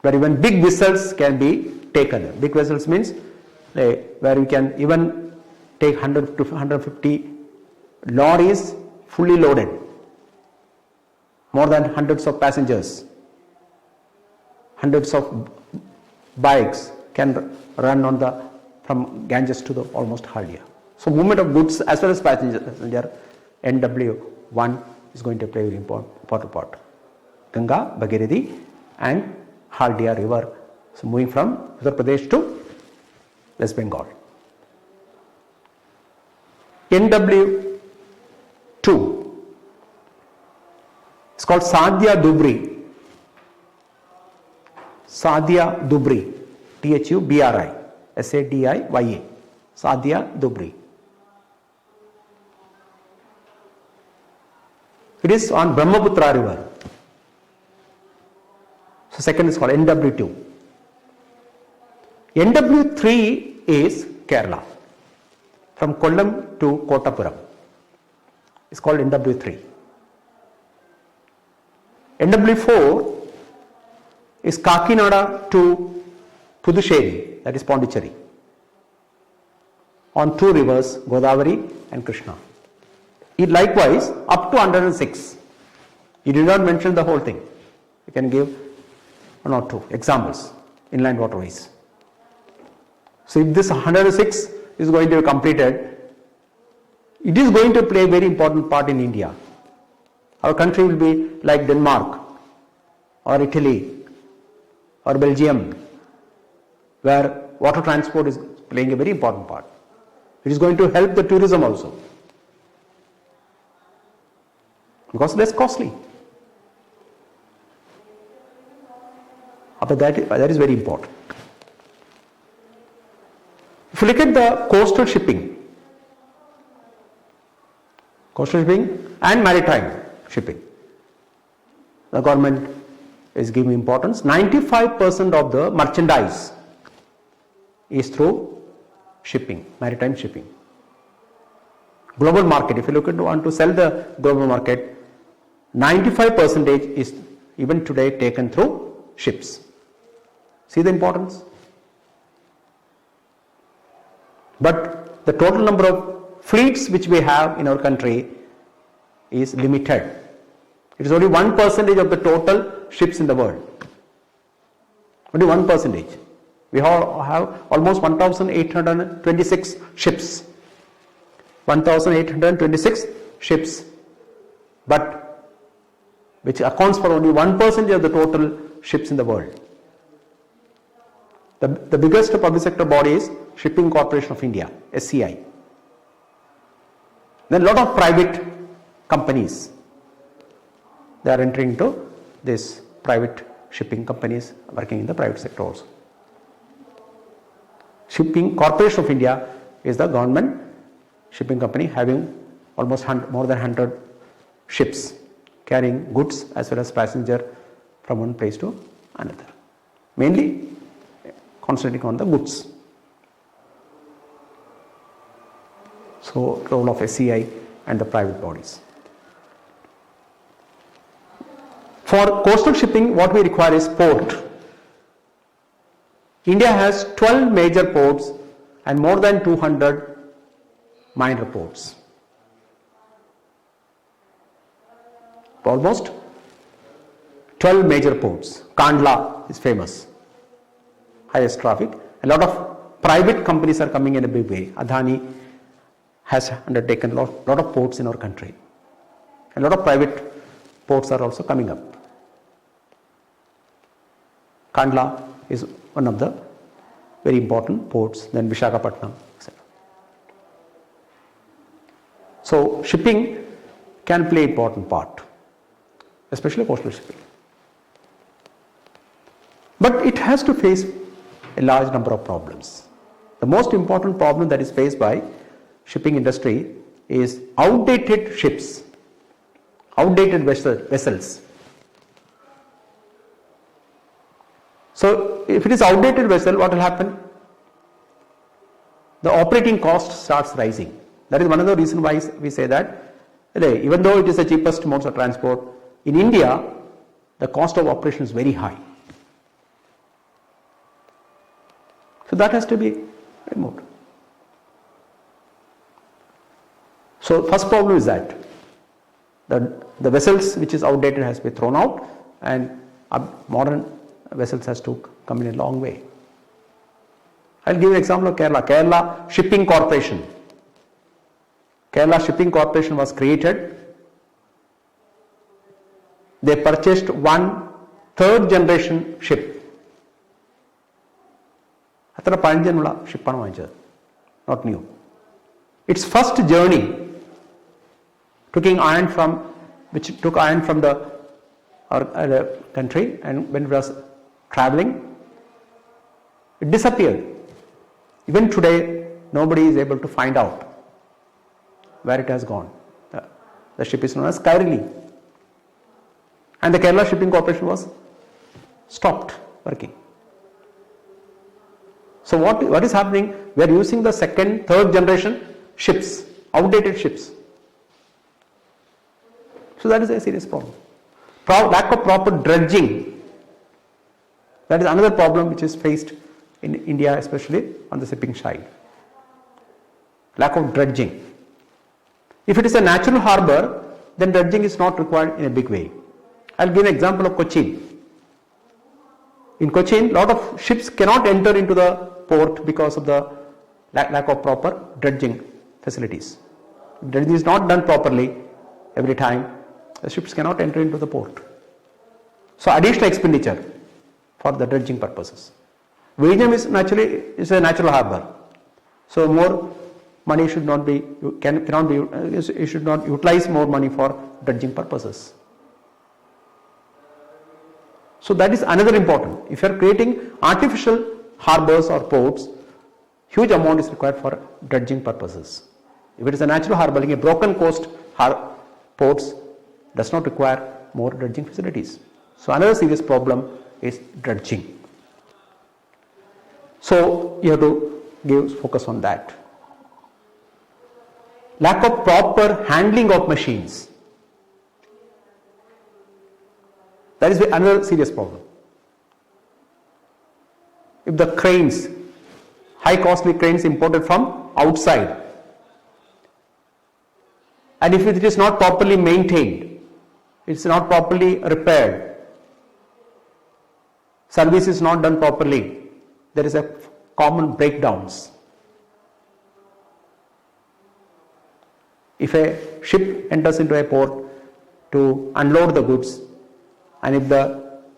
where even big vessels can be taken. Big vessels means where you can even take 100 to 150 lorries fully loaded, more than hundreds of passengers, hundreds of bikes can run on the from Ganges to the almost Haldia. So movement of goods as well as passenger, NW1 is going to play a very important part. Ganga, Bhagirathi and Haldia river, so moving from Uttar Pradesh to West Bengal. NW2, it's called Sadhya Dubri. Sadhya Dubri, Thubri, Sadiya, Sadhya Dubri. It is on Brahmaputra river. So second is called NW2. NW3 is Kerala, from Kollam to Kottapuram. It's called NW3. NW4 is Kakinada to Puducherry, that is Pondicherry, on 2 rivers, Godavari and Krishna. It likewise up to 106. You did not mention the whole thing. You can give 1 or 2 examples, inland waterways. So if this 106 is going to be completed, it is going to play a very important part in India. Our country will be like Denmark or Italy or Belgium, where water transport is playing a very important part. It is going to help the tourism also, because less costly. But that is very important. If you look at the coastal shipping and maritime shipping, the government is giving importance. 95% of the merchandise is through shipping, maritime shipping. Global market, if you want to sell the global market, 95% is even today taken through ships. See the importance? But the total number of fleets which we have in our country is limited. It is only 1% of the total ships in the world. Only 1%. We have almost 1,826 ships. 1,826 ships, but which accounts for only 1% of the total ships in the world. The biggest public sector body is Shipping Corporation of India, SCI. Then a lot of private companies, they are entering into this private shipping companies working in the private sector also. Shipping Corporation of India is the government shipping company having almost more than 100 ships carrying goods as well as passenger from one place to another, mainly concentrating on the goods. So role of SCI and the private bodies. For coastal shipping, what we require is port. India has 12 major ports and more than 200 minor ports. Almost 12 major ports. Kandla is famous, highest traffic. A lot of private companies are coming in a big way. Adani has undertaken a lot of ports in our country. A lot of private ports are also coming up. Kandla is one of the very important ports, then Visakhapatnam, etc. So shipping can play an important part, especially coastal shipping. But it has to face a large number of problems. The most important problem that is faced by shipping industry is outdated ships, outdated vessels. So if it is outdated vessel, what will happen? The operating cost starts rising. That is one of the reasons why we say that even though it is the cheapest modes of transport, in India the cost of operation is very high. So that has to be removed. So first problem is that the vessels which is outdated has to be thrown out, and modern vessels has to come in a long way. I will give an example of Kerala. Kerala Shipping Corporation. Kerala Shipping Corporation was created. They purchased one third generation ship. അത്ര പഴഞ്ചനുള്ള ഷിപ്പാണ് വാങ്ങിച്ചത്, not new. Its first journey took iron from the country, and when it was traveling, it disappeared. Even today, nobody is able to find out where it has gone. The ship is known as Kairali, and the Kerala Shipping Corporation was stopped working. So what is happening? We are using the second, third generation ships, outdated ships. So that is a serious problem. Lack of proper dredging. That is another problem which is faced in India, especially on the shipping side. Lack of dredging. If it is a natural harbour, then dredging is not required in a big way. I will give an example of Cochin. In Cochin, lot of ships cannot enter into the port because of the lack of proper dredging facilities. Dredging is not done properly every time. The ships cannot enter into the port. So additional expenditure for the dredging purposes. Vizhinjam is a natural harbour. So more money should not be, you should not utilize more money for dredging purposes. So that is another important. If you are creating artificial harbours or ports, huge amount is required for dredging purposes. If it is a natural harbour, like a broken coast ports, does not require more dredging facilities. So another serious problem is dredging. So you have to focus on that. Lack of proper handling of machines. That is another serious problem. If the cranes, high costly cranes imported from outside, and if it is not properly maintained, it is not properly repaired, service is not done properly, there is a common breakdowns. If a ship enters into a port to unload the goods, and if the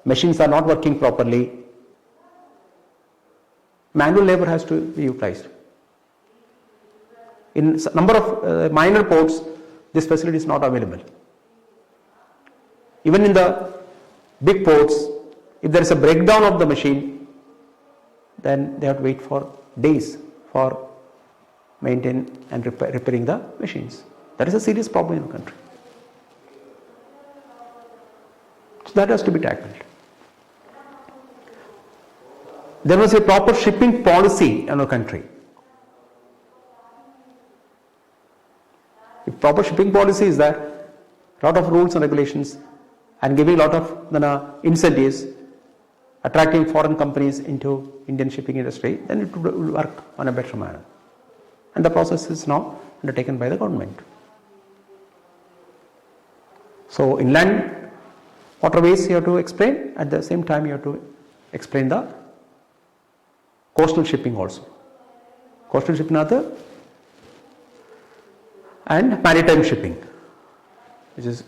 machines are not working properly, manual labor has to be utilized. In number of minor ports, this facility is not available. Even in the big ports, if there is a breakdown of the machine, then they have to wait for days for maintaining and repairing the machines. That is a serious problem in the country. So that has to be tackled. There was a proper shipping policy in our country. If proper shipping policy is there, lot of rules and regulations, and giving lot of incentives, attracting foreign companies into Indian shipping industry, then it will work on a better manner. And the process is now undertaken by the government. So inland waterways you have to explain, at the same time you have to explain the coastal shipping also. Coastal shipping and maritime shipping, which is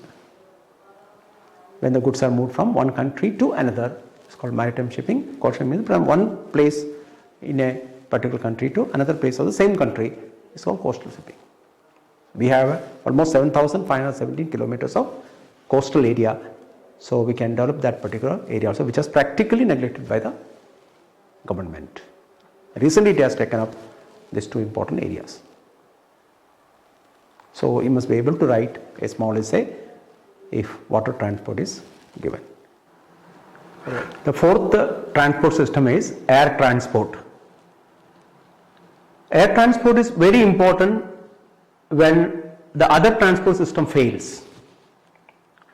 when the goods are moved from one country to another. It's called maritime shipping. Coastal means from one place in a particular country to another place of the same country. It's called coastal shipping. We have almost 7,517 kilometers of coastal area, so we can develop that particular area also, which is practically neglected by the government. Recently it has taken up these two important areas. So you must be able to write a small essay if water transport is given. The fourth transport system is air transport. Air transport is very important when the other transport system fails.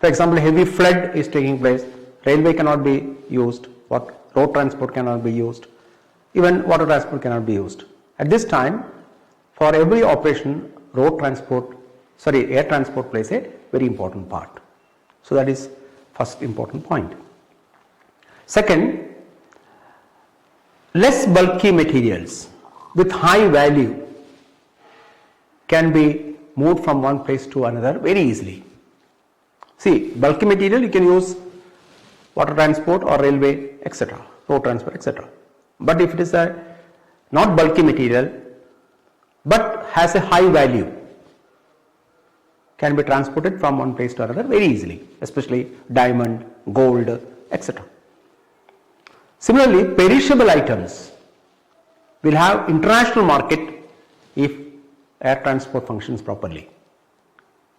For example, heavy flood is taking place, railway cannot be used, road transport cannot be used, even water transport cannot be used. At this time, for every operation, air transport plays a very important part. So that is first important point. Second, less bulky materials with high value can be moved from one place to another very easily. See, bulky material you can use water transport or railway, etc., road transport, etc. But if it is a not bulky material but has a high value, can be transported from one place to another very easily, especially diamond, gold, etc. Similarly, perishable items will have international market if air transport functions properly.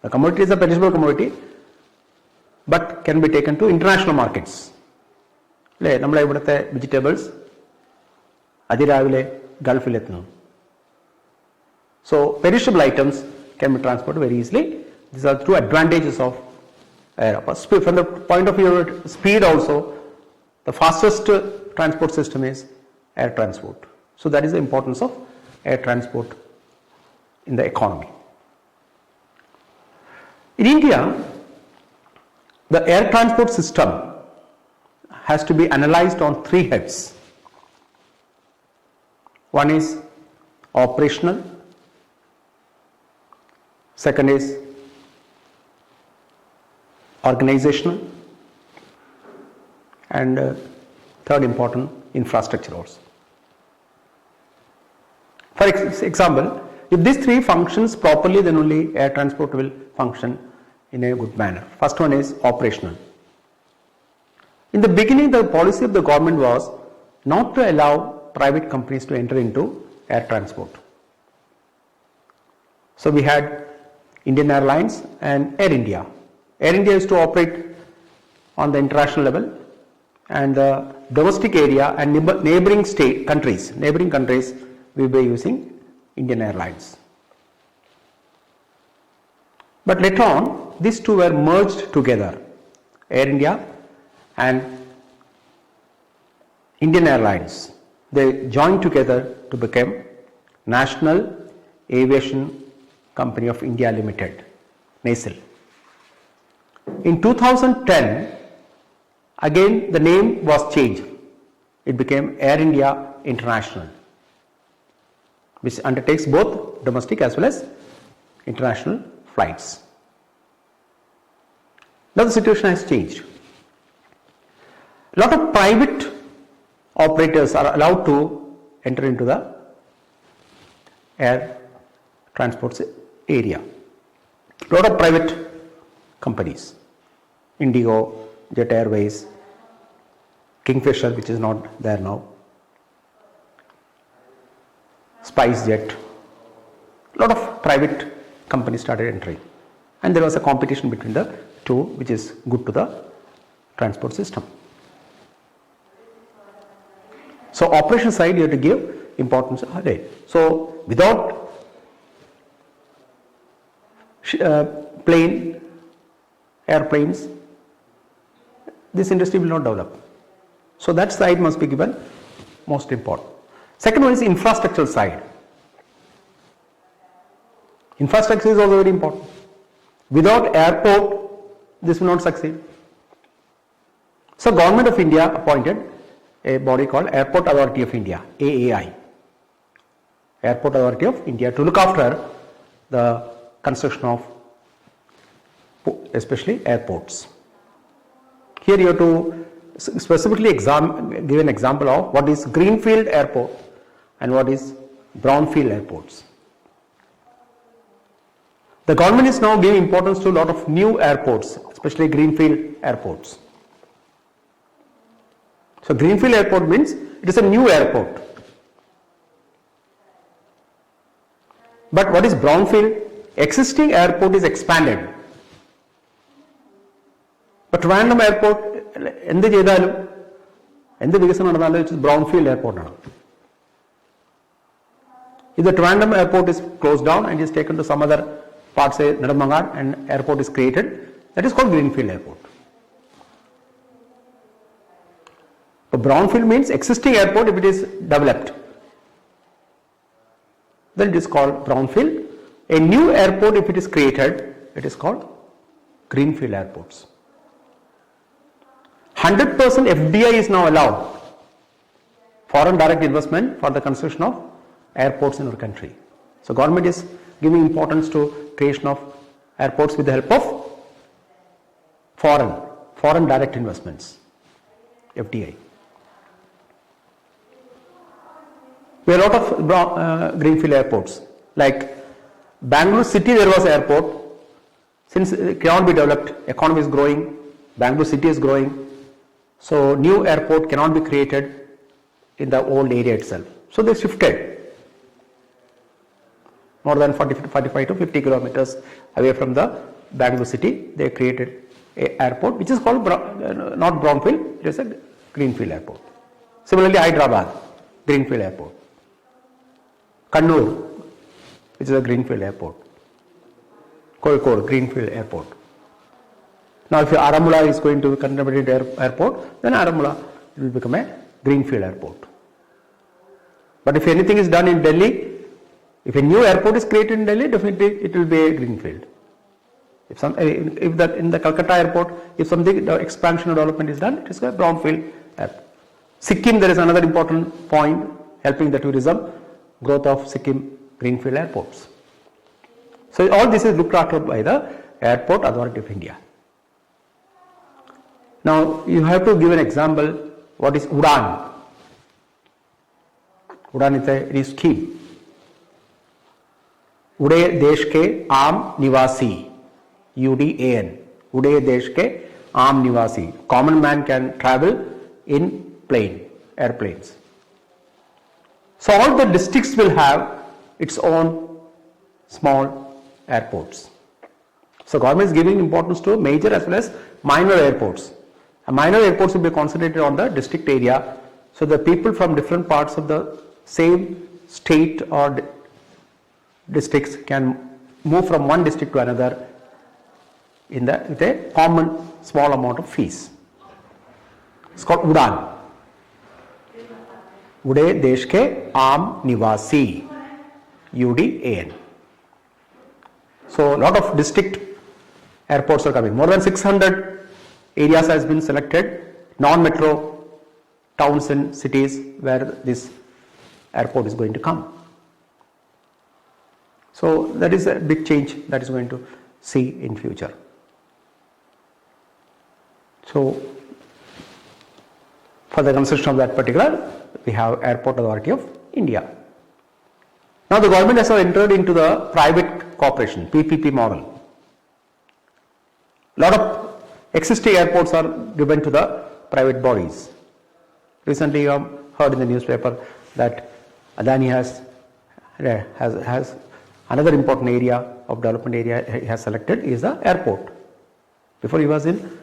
The commodity is a perishable commodity but can be taken to international markets. നമ്മളെ ഇവിടുത്തെ vegetables അതിരാവിലെ ഗൾഫിലെത്തുന്നു. So perishable items can be transported very easily. These are two advantages of air. From the point of view of speed also, the fastest transport system is air transport. So that is the importance of air transport in the economy. In India, the air transport system has to be analyzed on three heads. One is operational, second is organizational, and third important, infrastructure also. For example, if these three functions properly, then only air transport will function in a good manner. First one is operational. In the beginning, the policy of the government was not to allow private companies to enter into air transport. So we had Indian Airlines and Air India. Air India used to operate on the international level, and the domestic area and neighboring countries will be using Indian Airlines. But later on, these two were merged together, Air India and Indian Airlines. They joined together to become National Aviation Company of India Limited, NACIL. In 2010, again the name was changed. It became Air India International, which undertakes both domestic as well as international flights. Now the situation has changed. A lot of private operators are allowed to enter into the air transport area. A lot of private companies, Indigo, Jet Airways, Kingfisher, which is not there now, SpiceJet, a lot of private companies started entering, and there was a competition between the two, which is good to the transport system. So operation side you have to give importance. So without airplanes, this industry will not develop. So that side must be given most important. Second one is infrastructure side. Infrastructure is also very important. Without airport, this will not succeed. So Government of India appointed a body called Airport Authority of India, AAI, Airport Authority of India, to look after the construction of especially airports. Here you have to specifically give an example of what is greenfield airport and what is brownfield airports. The government is now giving importance to a lot of new airports, especially greenfield airports. So greenfield airport means it is a new airport. But what is brownfield? Existing airport is expanded. But Trivandrum airport, എന്ത് ചെയ്താലും എന്ത് വികസനം നടന്നാലും it's ബ്രൗൺഫീൽഡ് എയർപോർട്ടാണ്. If the Trivandrum airport is closed down and is taken to some other part, say Nedumangad, and airport is created, that is called greenfield airport. So brownfield means existing airport if it is developed, then it is called brownfield. A new airport if it is created, it is called greenfield airports. 100% FDI is now allowed, foreign direct investment, for the construction of airports in our country. So government is giving importance to creation of airports with the help of foreign direct investments, FDI. We have a lot of greenfield airports, like Bangalore city. There was airport. Since it cannot be developed, economy is growing, Bangalore city is growing, so new airport cannot be created in the old area itself. So they shifted more than 45 to 50 kilometers away from the Bangalore city. They created a airport which is called not brownfield, it is a greenfield airport. Similarly, Hyderabad, greenfield airport. Kannur, which is a greenfield airport. Kozhikode, greenfield airport. Now if Aramula is going to be converted airport, then Aramula will become a greenfield airport. But if anything is done in Delhi, if a new airport is created in Delhi, definitely it will be a greenfield. If in the Calcutta airport, if something, the expansion or development is done, it is a brownfield airport. Sikkim, there is another important point helping the tourism growth of Sikkim, greenfield airports. So all this is looked after by the Airport Authority of India. Now you have to give an example. What is Udan? Udan is a new scheme. उड़े देश के आम निवासी, UDAN, उड़े देश के आम निवासी. Common man can travel in airplanes. So all the districts will have its own small airports. So government is giving importance to major as well as minor airports. And minor airports will be concentrated on the district area, so the people from different parts of the same state or districts can move from one district to another with a common small amount of fees. It's called Udan. उड़े देश के आम निवासी, UDAN. So lot of district airports are coming. More than 600 areas has been selected, non-metro towns and cities where this airport is going to come. So that is a big change that is going to see in future. So for the construction of that particular, we have Airport Authority of India. Now the government has entered into the private cooperation, PPP model. Lot of existing airports are given to the private bodies. Recently you have heard in the newspaper that Adani has another important area of development area he has selected is the airport. Before he was in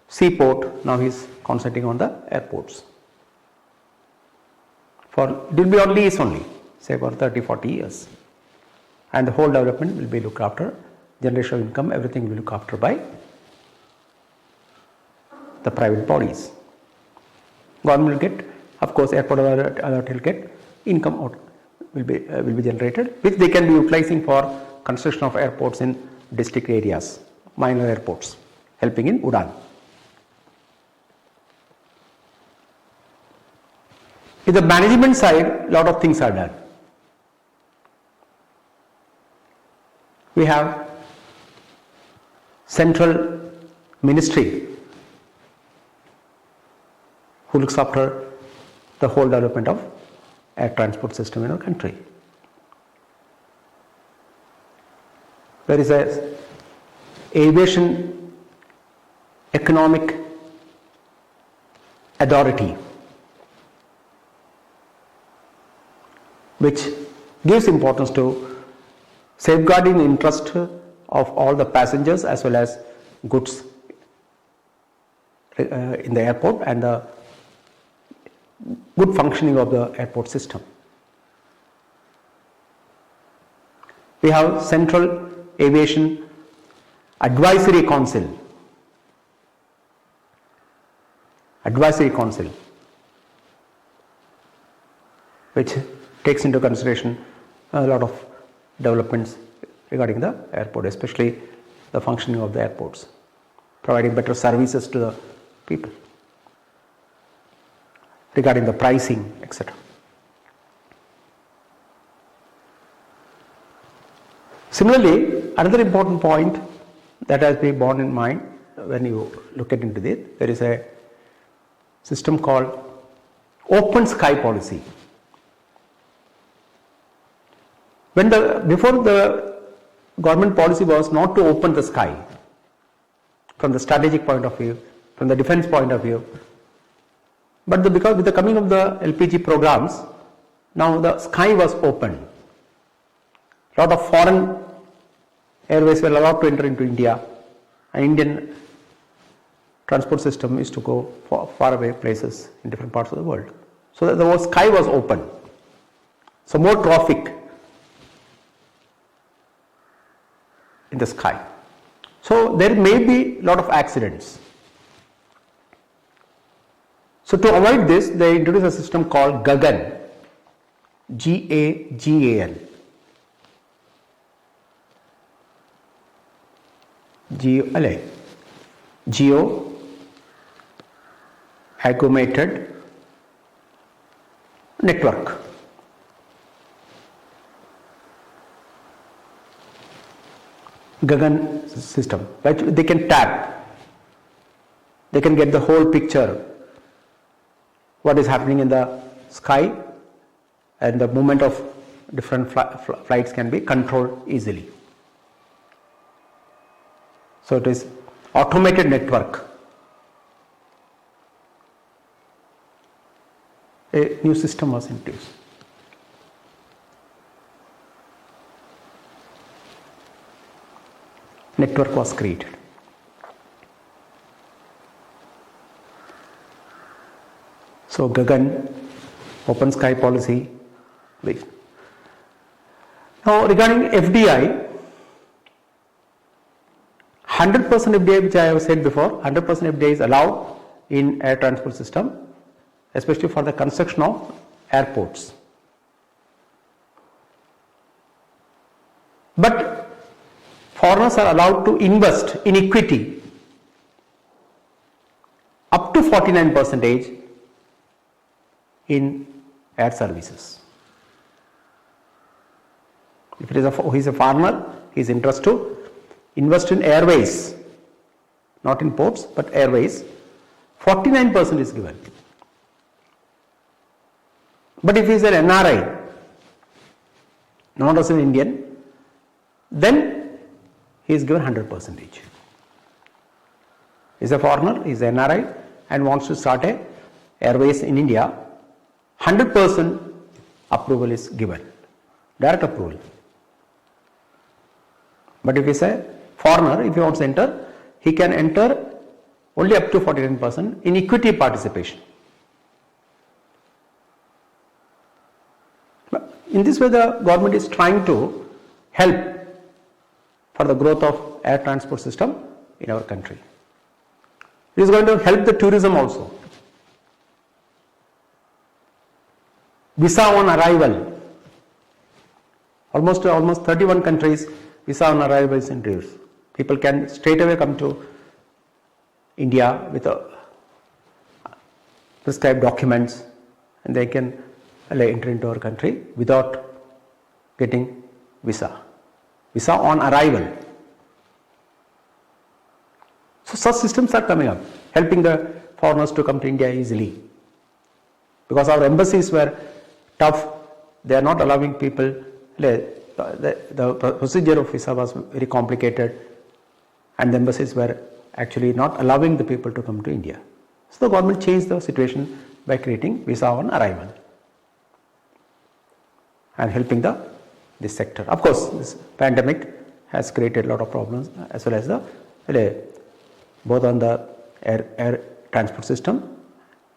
seaport, now he is concentrating on the airports. It will be on lease only, say for 30-40 years, and the whole development will be looked after, generation of income, everything will be looked after by the private bodies. Government will get, of course, Airport Authority will get income out, will be generated, which they can be utilizing for construction of airports in district areas, minor airports, helping in Udan. In the management side, lot of things are done. We have central ministry who looks after the whole development of air transport system in our country. There is a aviation economic authority which gives importance to safeguarding the interest of all the passengers as well as goods in the airport and the good functioning of the airport system. We have Central Aviation Advisory Council, which takes into consideration a lot of developments regarding the airport, especially the functioning of the airports, providing better services to the people, regarding the pricing, etc. Similarly, another important point that has been borne in mind when you look into this, there is a system called open sky policy. Before the government policy was not to open the sky from the strategic point of view, from the defense point of view, but because with the coming of the LPG programs, now the sky was open. A lot of foreign airways were allowed to enter into India, and Indian transport system is to go far away places in different parts of the world. So the whole sky was open. So more traffic in the sky. So there may be a lot of accidents. So to avoid this, they introduced a system called GAGAN, G-A-G-A-N. Geo Augmented Network. GAGAN system, which they can tap, they can get the whole picture, what is happening in the sky, and the movement of different flights can be controlled easily. So it is automated network. A new system was introduced. Network was created. So GAGAN, open sky policy. Now regarding FDI, 100% FDI, which I have said before, 100% FDI is allowed in air transport system, especially for the construction of airports. But foreigners are allowed to invest in equity up to 49% in air services. If it is he is a foreigner, he is interested to invest in airways, not in ports, but airways, 49% is given. But if he is an NRI, not as an Indian, then he is given 100%. He is a foreigner, he is an NRI and wants to start a airways in India, 100% approval is given, direct approval. But if he is a foreigner, if he wants to enter, he can enter only up to 49% in equity participation. In this way, the government is trying to help for the growth of air transport system in our country. It is going to help the tourism also. Visa on arrival. Almost 31 countries, visa on arrival is introduced. People can straight away come to India with a prescribed documents and they can enter into our country without getting visa. Visa on arrival. So such systems are coming up, helping the foreigners to come to India easily. Because our embassies were tough, they are not allowing people, the procedure of visa was very complicated and the embassies were actually not allowing the people to come to India. So the government changed the situation by creating visa on arrival and helping this sector. Of course, this pandemic has created a lot of problems as well as both on the air transport system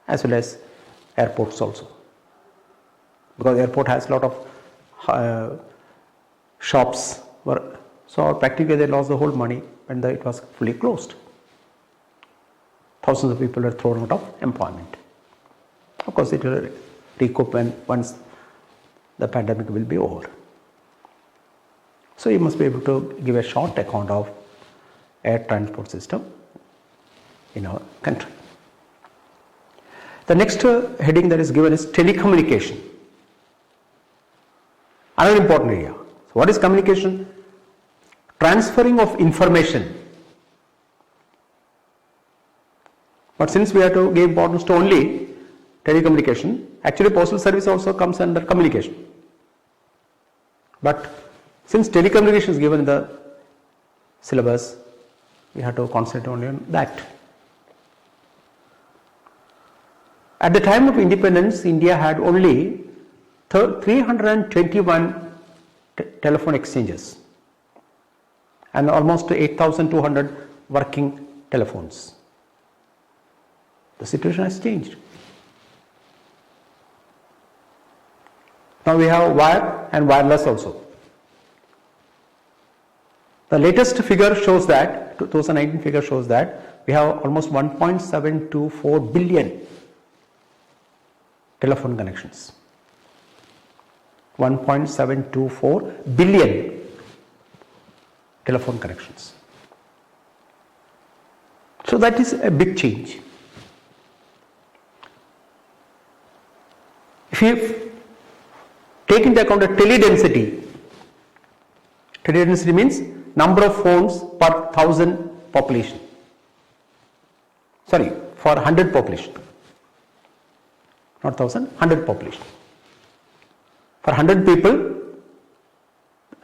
as well as airports also, because airport has a lot of shops, so practically they lost the whole money when it was fully closed. Thousands of people were thrown out of employment. Of course, it will recoup once the pandemic will be over. So you must be able to give a short account of air transport system in our country. The next heading that is given is telecommunication. Another important area. So what is communication? Transferring of information. But since we have to give importance to only telecommunication, actually postal service also comes under communication. But since telecommunication is given in the syllabus, we have to concentrate only on that. At the time of independence, India had only 321 telephone exchanges and almost 8,200 working telephones. The situation has changed. Now we have wire and wireless also. The latest figure shows that, 2019 figure shows that we have almost 1.724 billion telephone connections. 1.724 billion telephone connections. So that is a big change. If you take into account the teledensity means number of phones per 1,000 population. Sorry, for 100 population. Not 1,000, 100 population. For 100 people,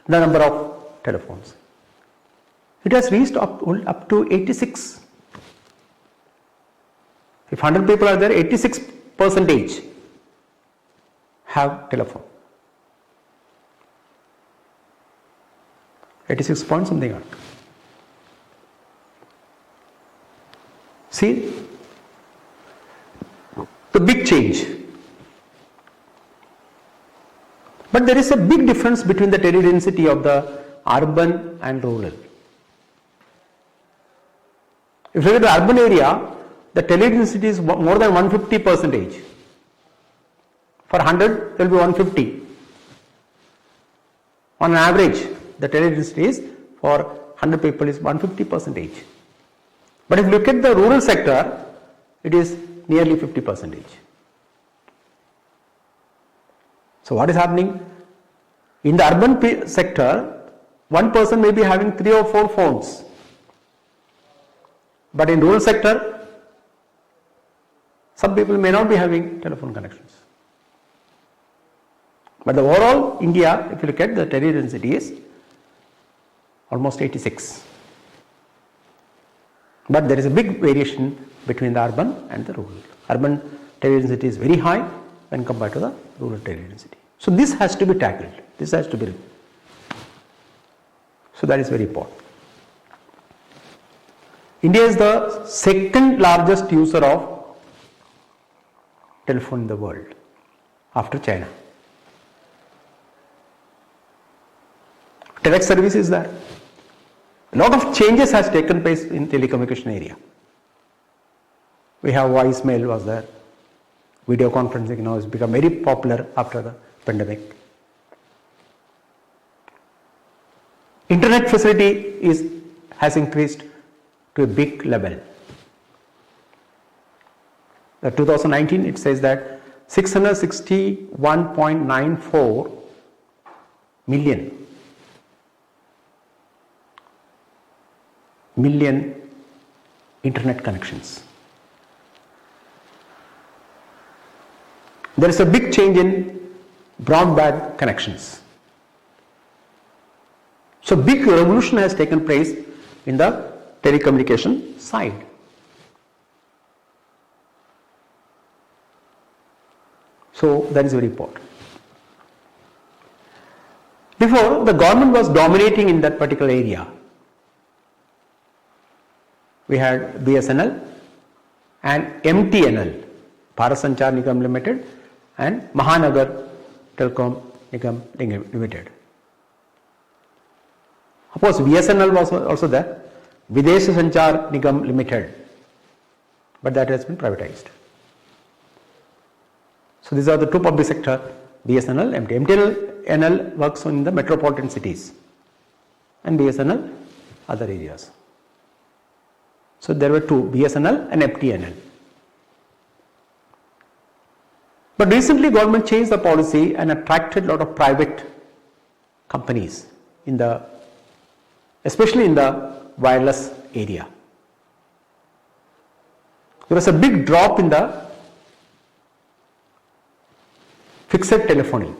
the number of telephones. It has reached up to 86. If 100 people are there, 86% have telephone. 86 point something on. See the big change. But there is a big difference between the teledensity of the urban and rural. If you look at the urban area, the teledensity is more than 150%. For 100, there will be 150. On an average, the teledensity is for 100 people is 150%. But if you look at the rural sector, it is nearly 50%. So what is happening? In the urban sector, one person may be having 3 or 4 phones. But in rural sector, some people may not be having telephone connections. But the overall India, if you look at the teledensity is almost 86. But there is a big variation between the urban and the rural. Urban teledensity is very high when compared to the rural teledensity. So this has to be tackled. This has to be. So that is very important. India is the second largest user of telephone in the world after China. Telex service is there. A lot of changes has taken place in telecommunication area. We have voicemail was there. Video conferencing now has become very popular after the pandemic. Internet facility has increased to a big level. The 2019 it says that 661.94 million internet connections. There is a big change in broadband connections. So big revolution has taken place in the telecommunication side. So that is very important. Before, the government was dominating in that particular area. We had BSNL and MTNL. Bharat Sanchar Nigam Limited and Mahanagar Telecom Nigam Limited. Of course, BSNL was also there, Videsh Sanchar Nigam Limited, but that has been privatized. So these are the two public sector, BSNL, MTNL works in the metropolitan cities and BSNL other areas. So there were two, BSNL and MTNL. But recently government changed the policy and attracted a lot of private companies especially in the wireless area. There was a big drop in the fixed telephony.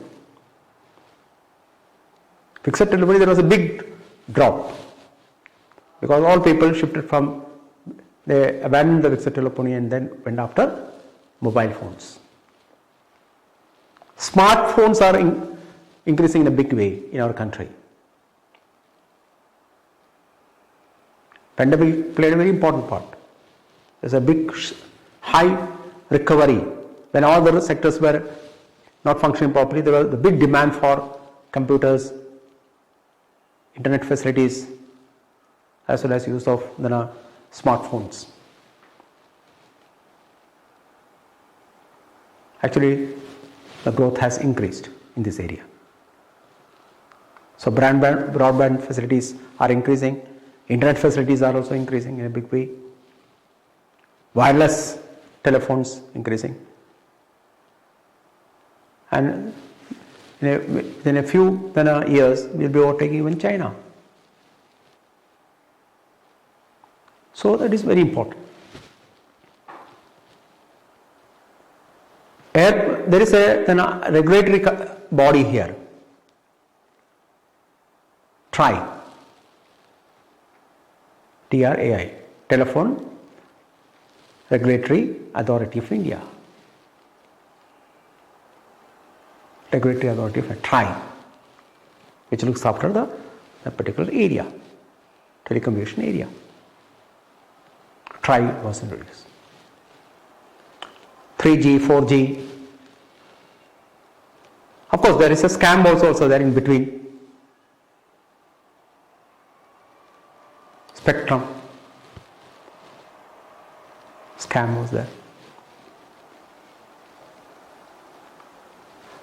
Fixed telephony, there was a big drop because all people shifted they abandoned the fixed telephony and then went after mobile phones. Smartphones are increasing in a big way in our country. Pandemic played a very important part. There's a big high recovery when all the sectors were not functioning properly. There was the big demand for computers, internet facilities, as well as use of smartphones. Actually, the growth has increased in this area. So broadband facilities are increasing, internet facilities are also increasing in a big way, wireless telephones increasing, and within a few years we will be overtaking even China. So that is very important. There is a regulatory body here, TRAI, TRAI, Telephone Regulatory Authority of India. Regulatory Authority of TRAI, which looks after the particular area, telecommunication area. TRAI was introduced. 3G, 4G. Of course, there is a scam also there in between. Spectrum. Scam was there.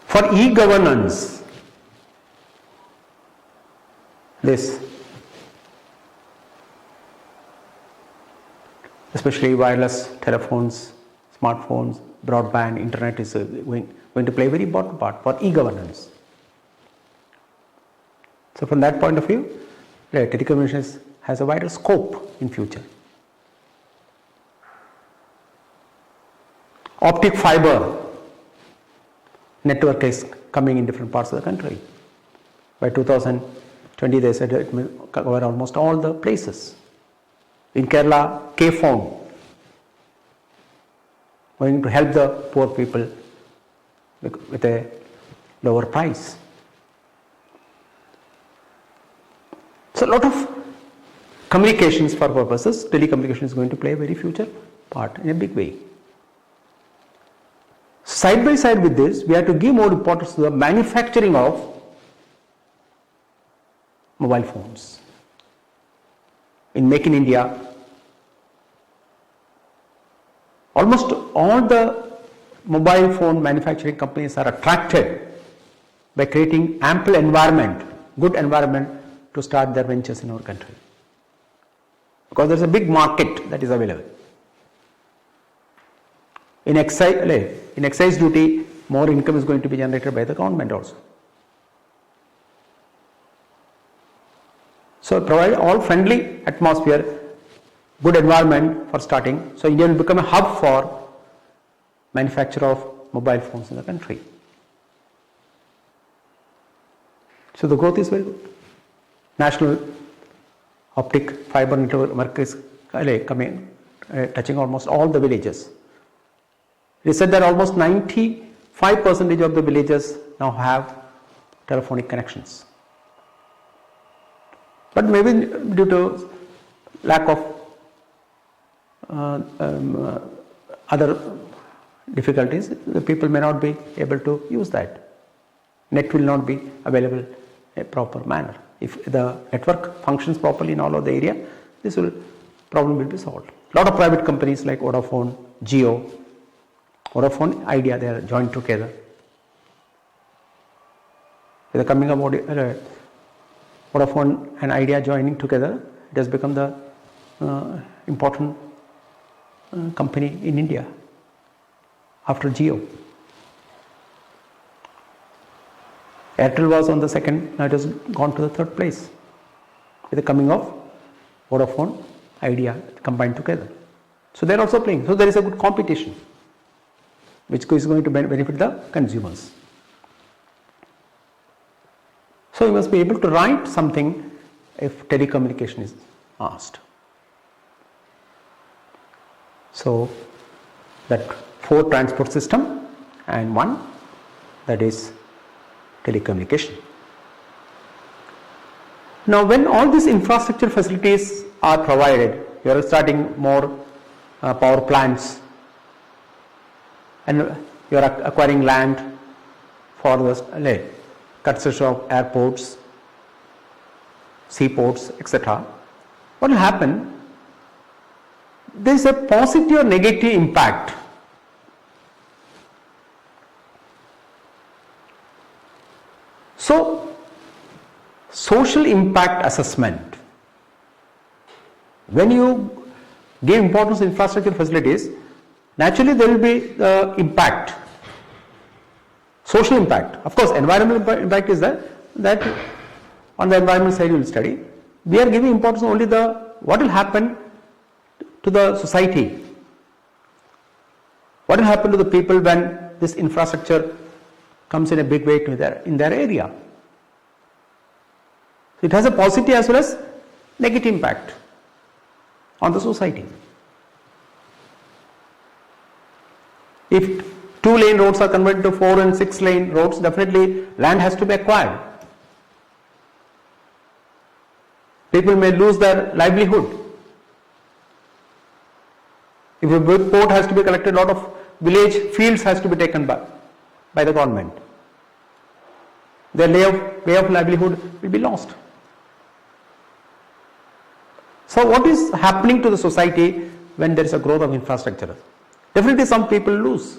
For e-governance, especially wireless telephones, smartphones, broadband, internet is going to play a very important part for e-governance. So from that point of view, telecommunications has a wider scope in future. Optic fiber network is coming in different parts of the country. By 2020 they said it will cover almost all the places. In Kerala, K-Phone, going to help the poor people with a lower price. So a lot of communications for purposes, telecommunication is going to play a very future part in a big way. Side by side with this, we have to give more importance to the manufacturing of mobile phones. In Make in India, almost all the mobile phone manufacturing companies are attracted by creating ample environment, good environment to start their ventures in our country. Because there is a big market that is available. In excise duty, more income is going to be generated by the government also. So provide all friendly atmosphere, good environment for starting. So India will become a hub for manufacture of mobile phones in the country. So the growth is very good. National optic fiber network is coming, touching almost all the villages. It is said that almost 95% of the villages now have telephonic connections. But maybe due to lack of other difficulties, the people may not be able to use that. Net will not be available in a proper manner. If the network functions properly in all of the area, this problem will be solved. A lot of private companies like Vodafone, Jio, Vodafone, Idea, they are joined together. With the coming of Vodafone and Idea joining together, it has become the important company in India after Jio. Airtel was on the second, now it has gone to the third place with the coming of Vodafone, Idea combined together. So they are also playing. So there is a good competition which is going to benefit the consumers. So you must be able to write something if telecommunication is asked. So that 4 transport system and 1 that is telecommunication. Now when all these infrastructure facilities are provided, you are starting more power plants and you are acquiring land for the construction of airports, seaports, etc. What will happen? There is a positive or negative impact. So, social impact assessment. When you give importance to infrastructure facilities, naturally there will be the impact, social impact. Of course, environmental impact is that on the environment side you will study. We are giving importance only what will happen to the society, what will happen to the people when this infrastructure comes in a big way in their area. It has a positive as well as negative impact on the society. If 2-lane roads are converted to 4 and 6-lane roads, definitely land has to be acquired. People may lose their livelihood. If a big port has to be collected, a lot of village fields has to be taken by the government. Their way of livelihood will be lost. So what is happening to the society when there is a growth of infrastructure? Definitely some people lose.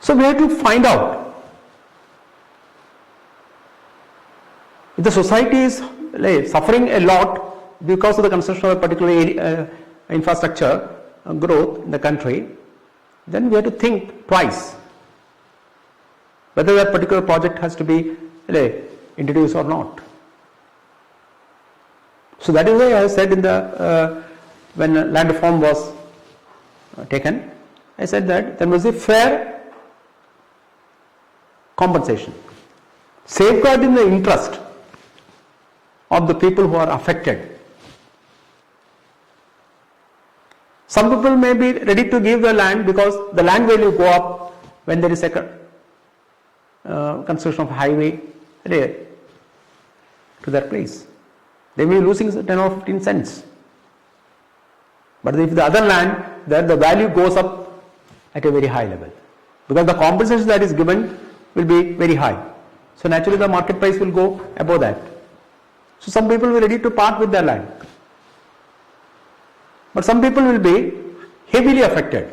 So we have to find out if the society is suffering a lot because of the construction of a particular infrastructure growth in the country, then we have to think twice whether that particular project has to be introduced or not. So that is why I said when land reform was taken, I said that there must be fair compensation, safeguarding the interest of the people who are affected. Some people may be ready to give the land because the land value go up when there is a construction of highway to their place. They may be losing 10 or 15 cents. But if the other land, then the value goes up at a very high level, because the compensation that is given will be very high. So naturally the market price will go above that. So some people will be ready to part with their land. But some people will be heavily affected.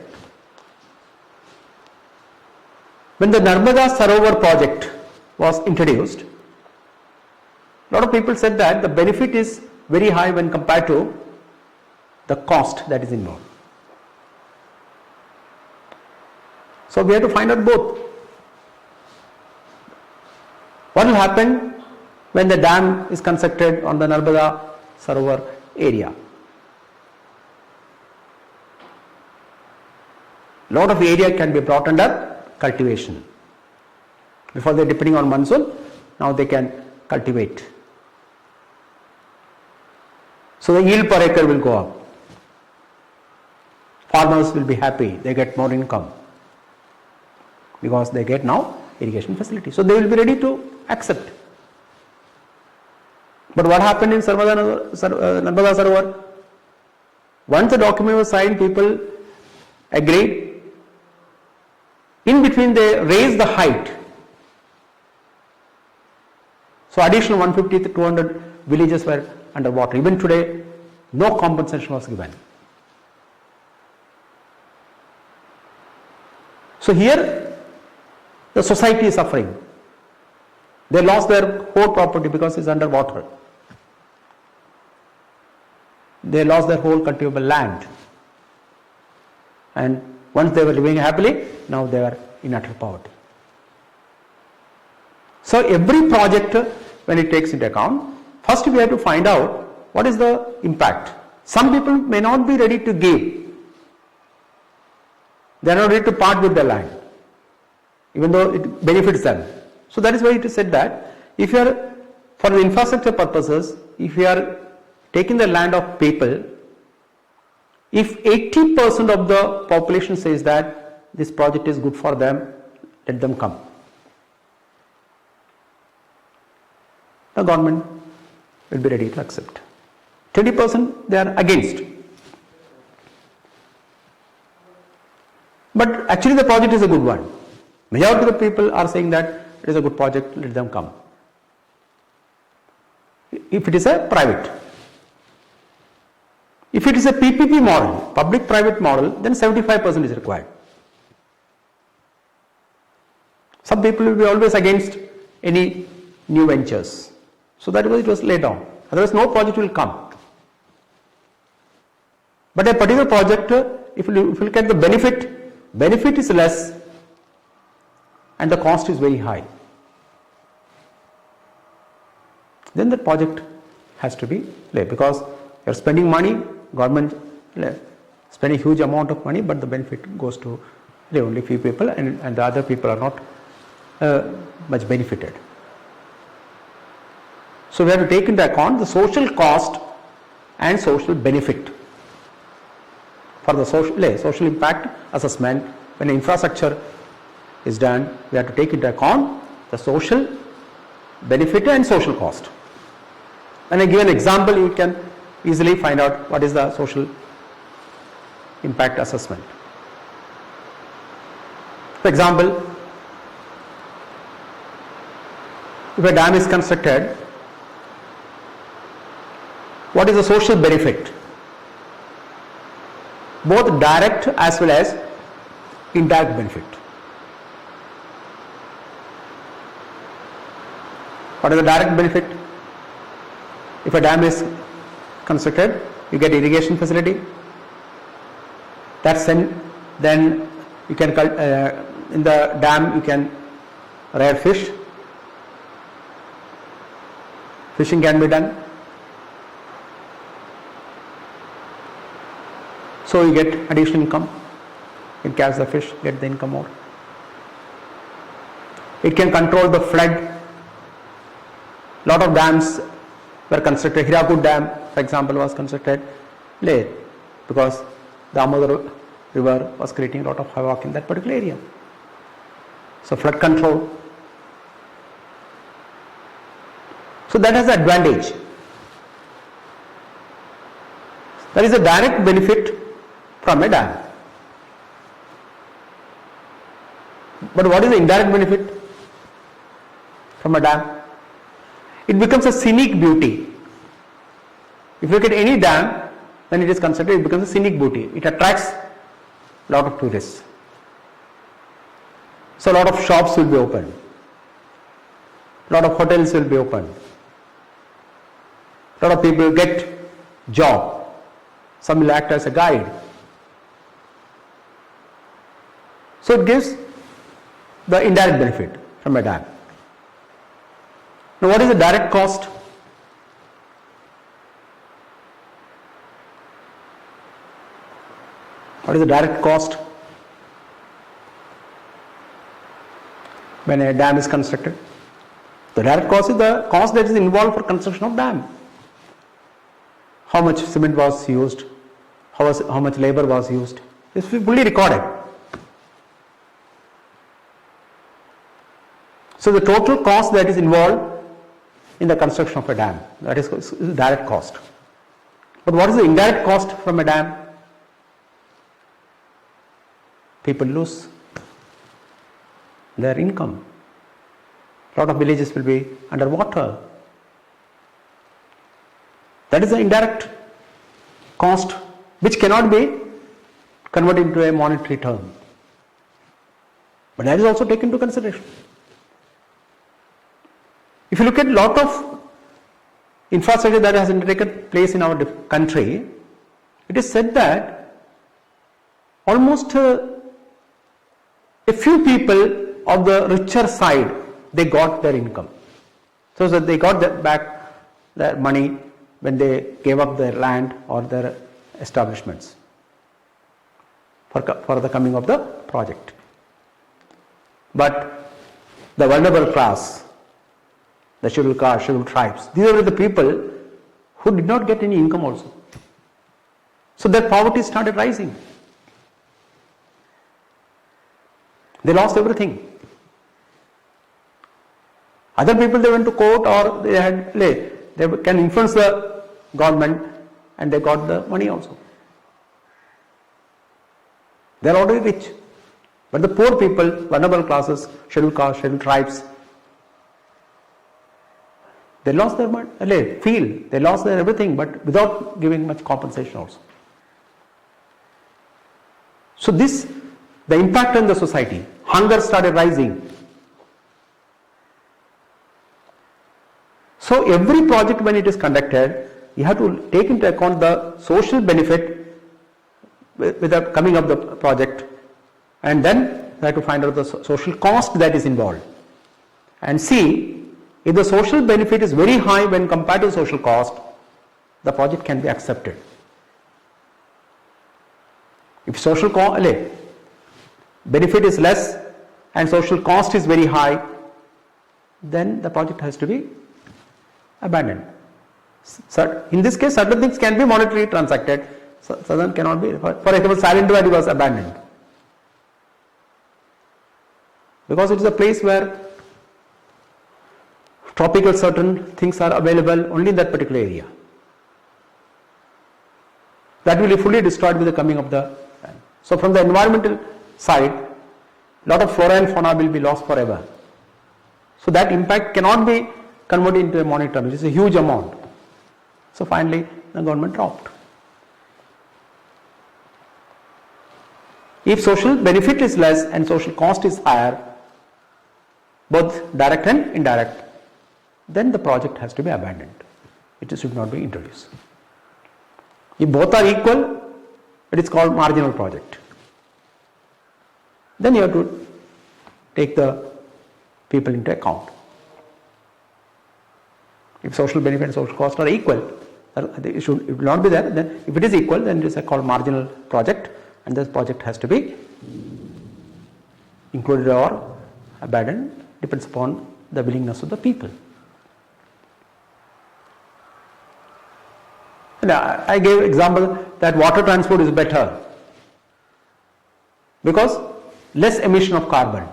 When the Narmada Sarovar project was introduced, a lot of people said that the benefit is very high when compared to the cost that is involved. So we have to find out both. What will happen when the dam is constructed on the Narmada Sarovar area? Lot of area can be brought under cultivation. Before they are depending on monsoon, now they can cultivate. So the yield per acre will go up. Farmers will be happy, they get more income because they get now irrigation facility. So they will be ready to accept. But what happened in Narmada Sarovar? Once the document was signed, people agreed. In between they raised the height. So additional 150 to 200 villages were underwater. Even today, no compensation was given. So here, the society is suffering. They lost their whole property because it's underwater. They lost their whole cultivable land. And once they were living happily, now they are in utter poverty. So every project, when it takes into account, first we have to find out what is the impact. Some people may not be ready to give. They are not ready to part with their land, even though it benefits them. So that is why it is said that if you are, for the infrastructure purposes, if you are taking the land of people, if 80% of the population says that this project is good for them, let them come. The government will be ready to accept. 20% they are against. But actually the project is a good one. Majority of the people are saying that it is a good project, let them come. If it is a private. If it is a PPP model, public-private model, then 75% is required. Some people will be always against any new ventures. So that was it was laid down. Otherwise no project will come. But a particular project, if you look at the benefit is less and the cost is very high. Then the project has to be laid, because you are spending money, government spending huge amount of money, but the benefit goes to only few people, and the other people are not much benefited. So we have to take into account the social cost and social benefit. For the social impact assessment, when infrastructure is done, we have to take into account the social benefit and social cost. When I give an example, you can easily find out what is the social impact assessment. For example, if a dam is constructed, what is the social benefit? Both direct as well as indirect benefit. What is the direct benefit? If a dam is constructed, you get irrigation facility. That's then you can in the dam you can rear fish. Fishing can be done. So you get additional income. You catch the fish, get the income more. It can control the flood. Lot of dams were constructed. Hirakud Dam, for example, was constructed late because the Damodar river was creating a lot of havoc in that particular area. So flood control. So that has an advantage. That is a direct benefit from a dam. But what is the indirect benefit from a dam? It becomes a scenic beauty. If you look at any dam, when it is constructed, it becomes a scenic beauty. It attracts a lot of tourists. So a lot of shops will be opened. A lot of hotels will be opened. A lot of people will get job. Some will act as a guide. So it gives the indirect benefit from a dam. Now what is the direct cost? What is the direct cost when a dam is constructed? The direct cost is the cost that is involved for construction of dam. How much cement was used, how much labor was used, this is fully recorded. So the total cost that is involved in the construction of a dam, that is direct cost. But what is the indirect cost from a dam? People lose their income. A lot of villages will be underwater. That is the indirect cost which cannot be converted into a monetary term. But that is also taken into consideration. If you look at a lot of infrastructure that has taken place in our country, it is said that almost a few people of the richer side, they got their income. So that they got back their money when they gave up their land or their establishments for the coming of the project. But the vulnerable class, the scheduled caste, scheduled tribes, these are the people who did not get any income also. So their poverty started rising. They lost everything. Other people, they went to court or they can influence the government and they got the money also. They are already rich. But the poor people, vulnerable classes, scheduled caste, scheduled tribes, they lost their money, they lost their everything, but without giving much compensation also. So the impact on the society, hunger started rising. So every project when it is conducted, you have to take into account the social benefit with the coming of the project, and then you have to find out the social cost that is involved and see if the social benefit is very high when compared to the social cost, the project can be accepted. If social benefit is less and social cost is very high, then the project has to be abandoned. So in this case, certain things can be monetarily transacted, certain cannot be. For example, Silent Valley was abandoned because it is a place where tropical certain things are available only in that particular area. That will be fully destroyed with the coming of the. So from the environmental side, a lot of flora and fauna will be lost forever. So that impact cannot be converted into a monetary term. It is a huge amount. So finally, the government dropped. If social benefit is less and social cost is higher, both direct and indirect, then the project has to be abandoned. It should not be introduced. If both are equal, it is called marginal project. Then you have to take the people into account. If social benefit and social cost are equal, it will not be there. Then if it is equal, then it is called marginal project, and this project has to be included or abandoned, depends upon the willingness of the people. And I gave example that water transport is better because less emission of carbon,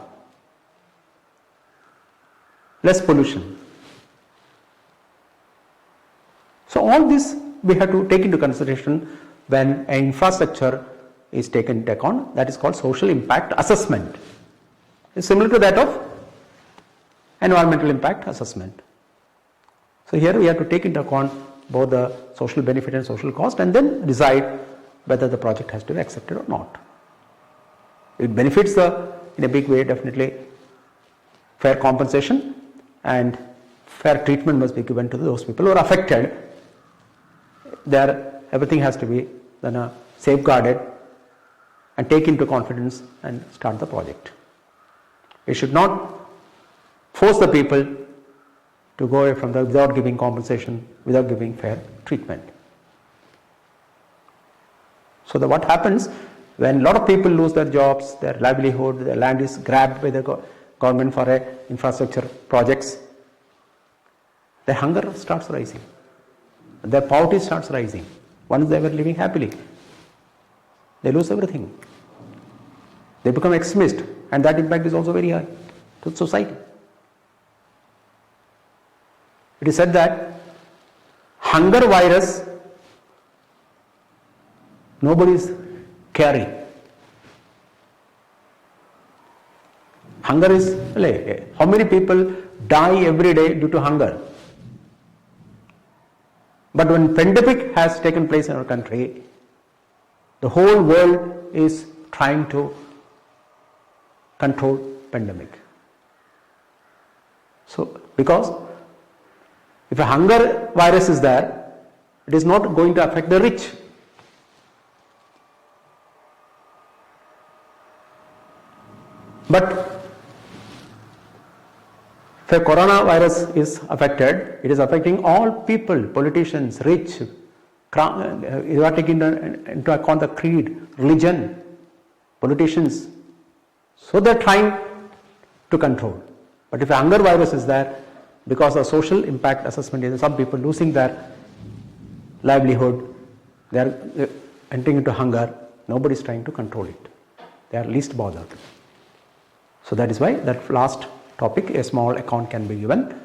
less pollution. So all this we have to take into consideration when an infrastructure is taken into account. That is called social impact assessment. It's similar to that of environmental impact assessment. So here we have to take into account both the social benefit and social cost and then decide whether the project has to be accepted or not. It benefits in a big way, definitely fair compensation and fair treatment must be given to those people who are affected. Everything has to be then safeguarded and take into confidence and start the project. We should not force the people to go away from without giving compensation, without giving fair treatment. So what happens when a lot of people lose their jobs, their livelihood, their land is grabbed by the government for infrastructure projects, their hunger starts rising, their poverty starts rising. Once they were living happily, they lose everything. They become extremist, and that impact is also very high to society. It is said that hunger virus Nobody is caring. Hunger is, how many people die every day due to hunger? But when pandemic has taken place in our country, the whole world is trying to control pandemic. So, because if a hunger virus is there, it is not going to affect the rich. But if a coronavirus is affected, it is affecting all people, politicians, rich, you are taking into account the creed, religion, politicians. So they are trying to control. But if a hunger virus is there, because of social impact assessment, is some people losing their livelihood, they are entering into hunger, nobody is trying to control it. They are least bothered. So that is why that last topic, a small account can be given,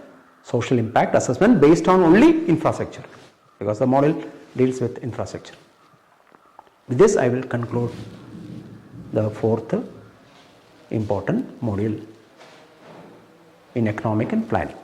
social impact assessment based on only infrastructure, because the model deals with infrastructure. With this I will conclude the fourth important module in economic and planning.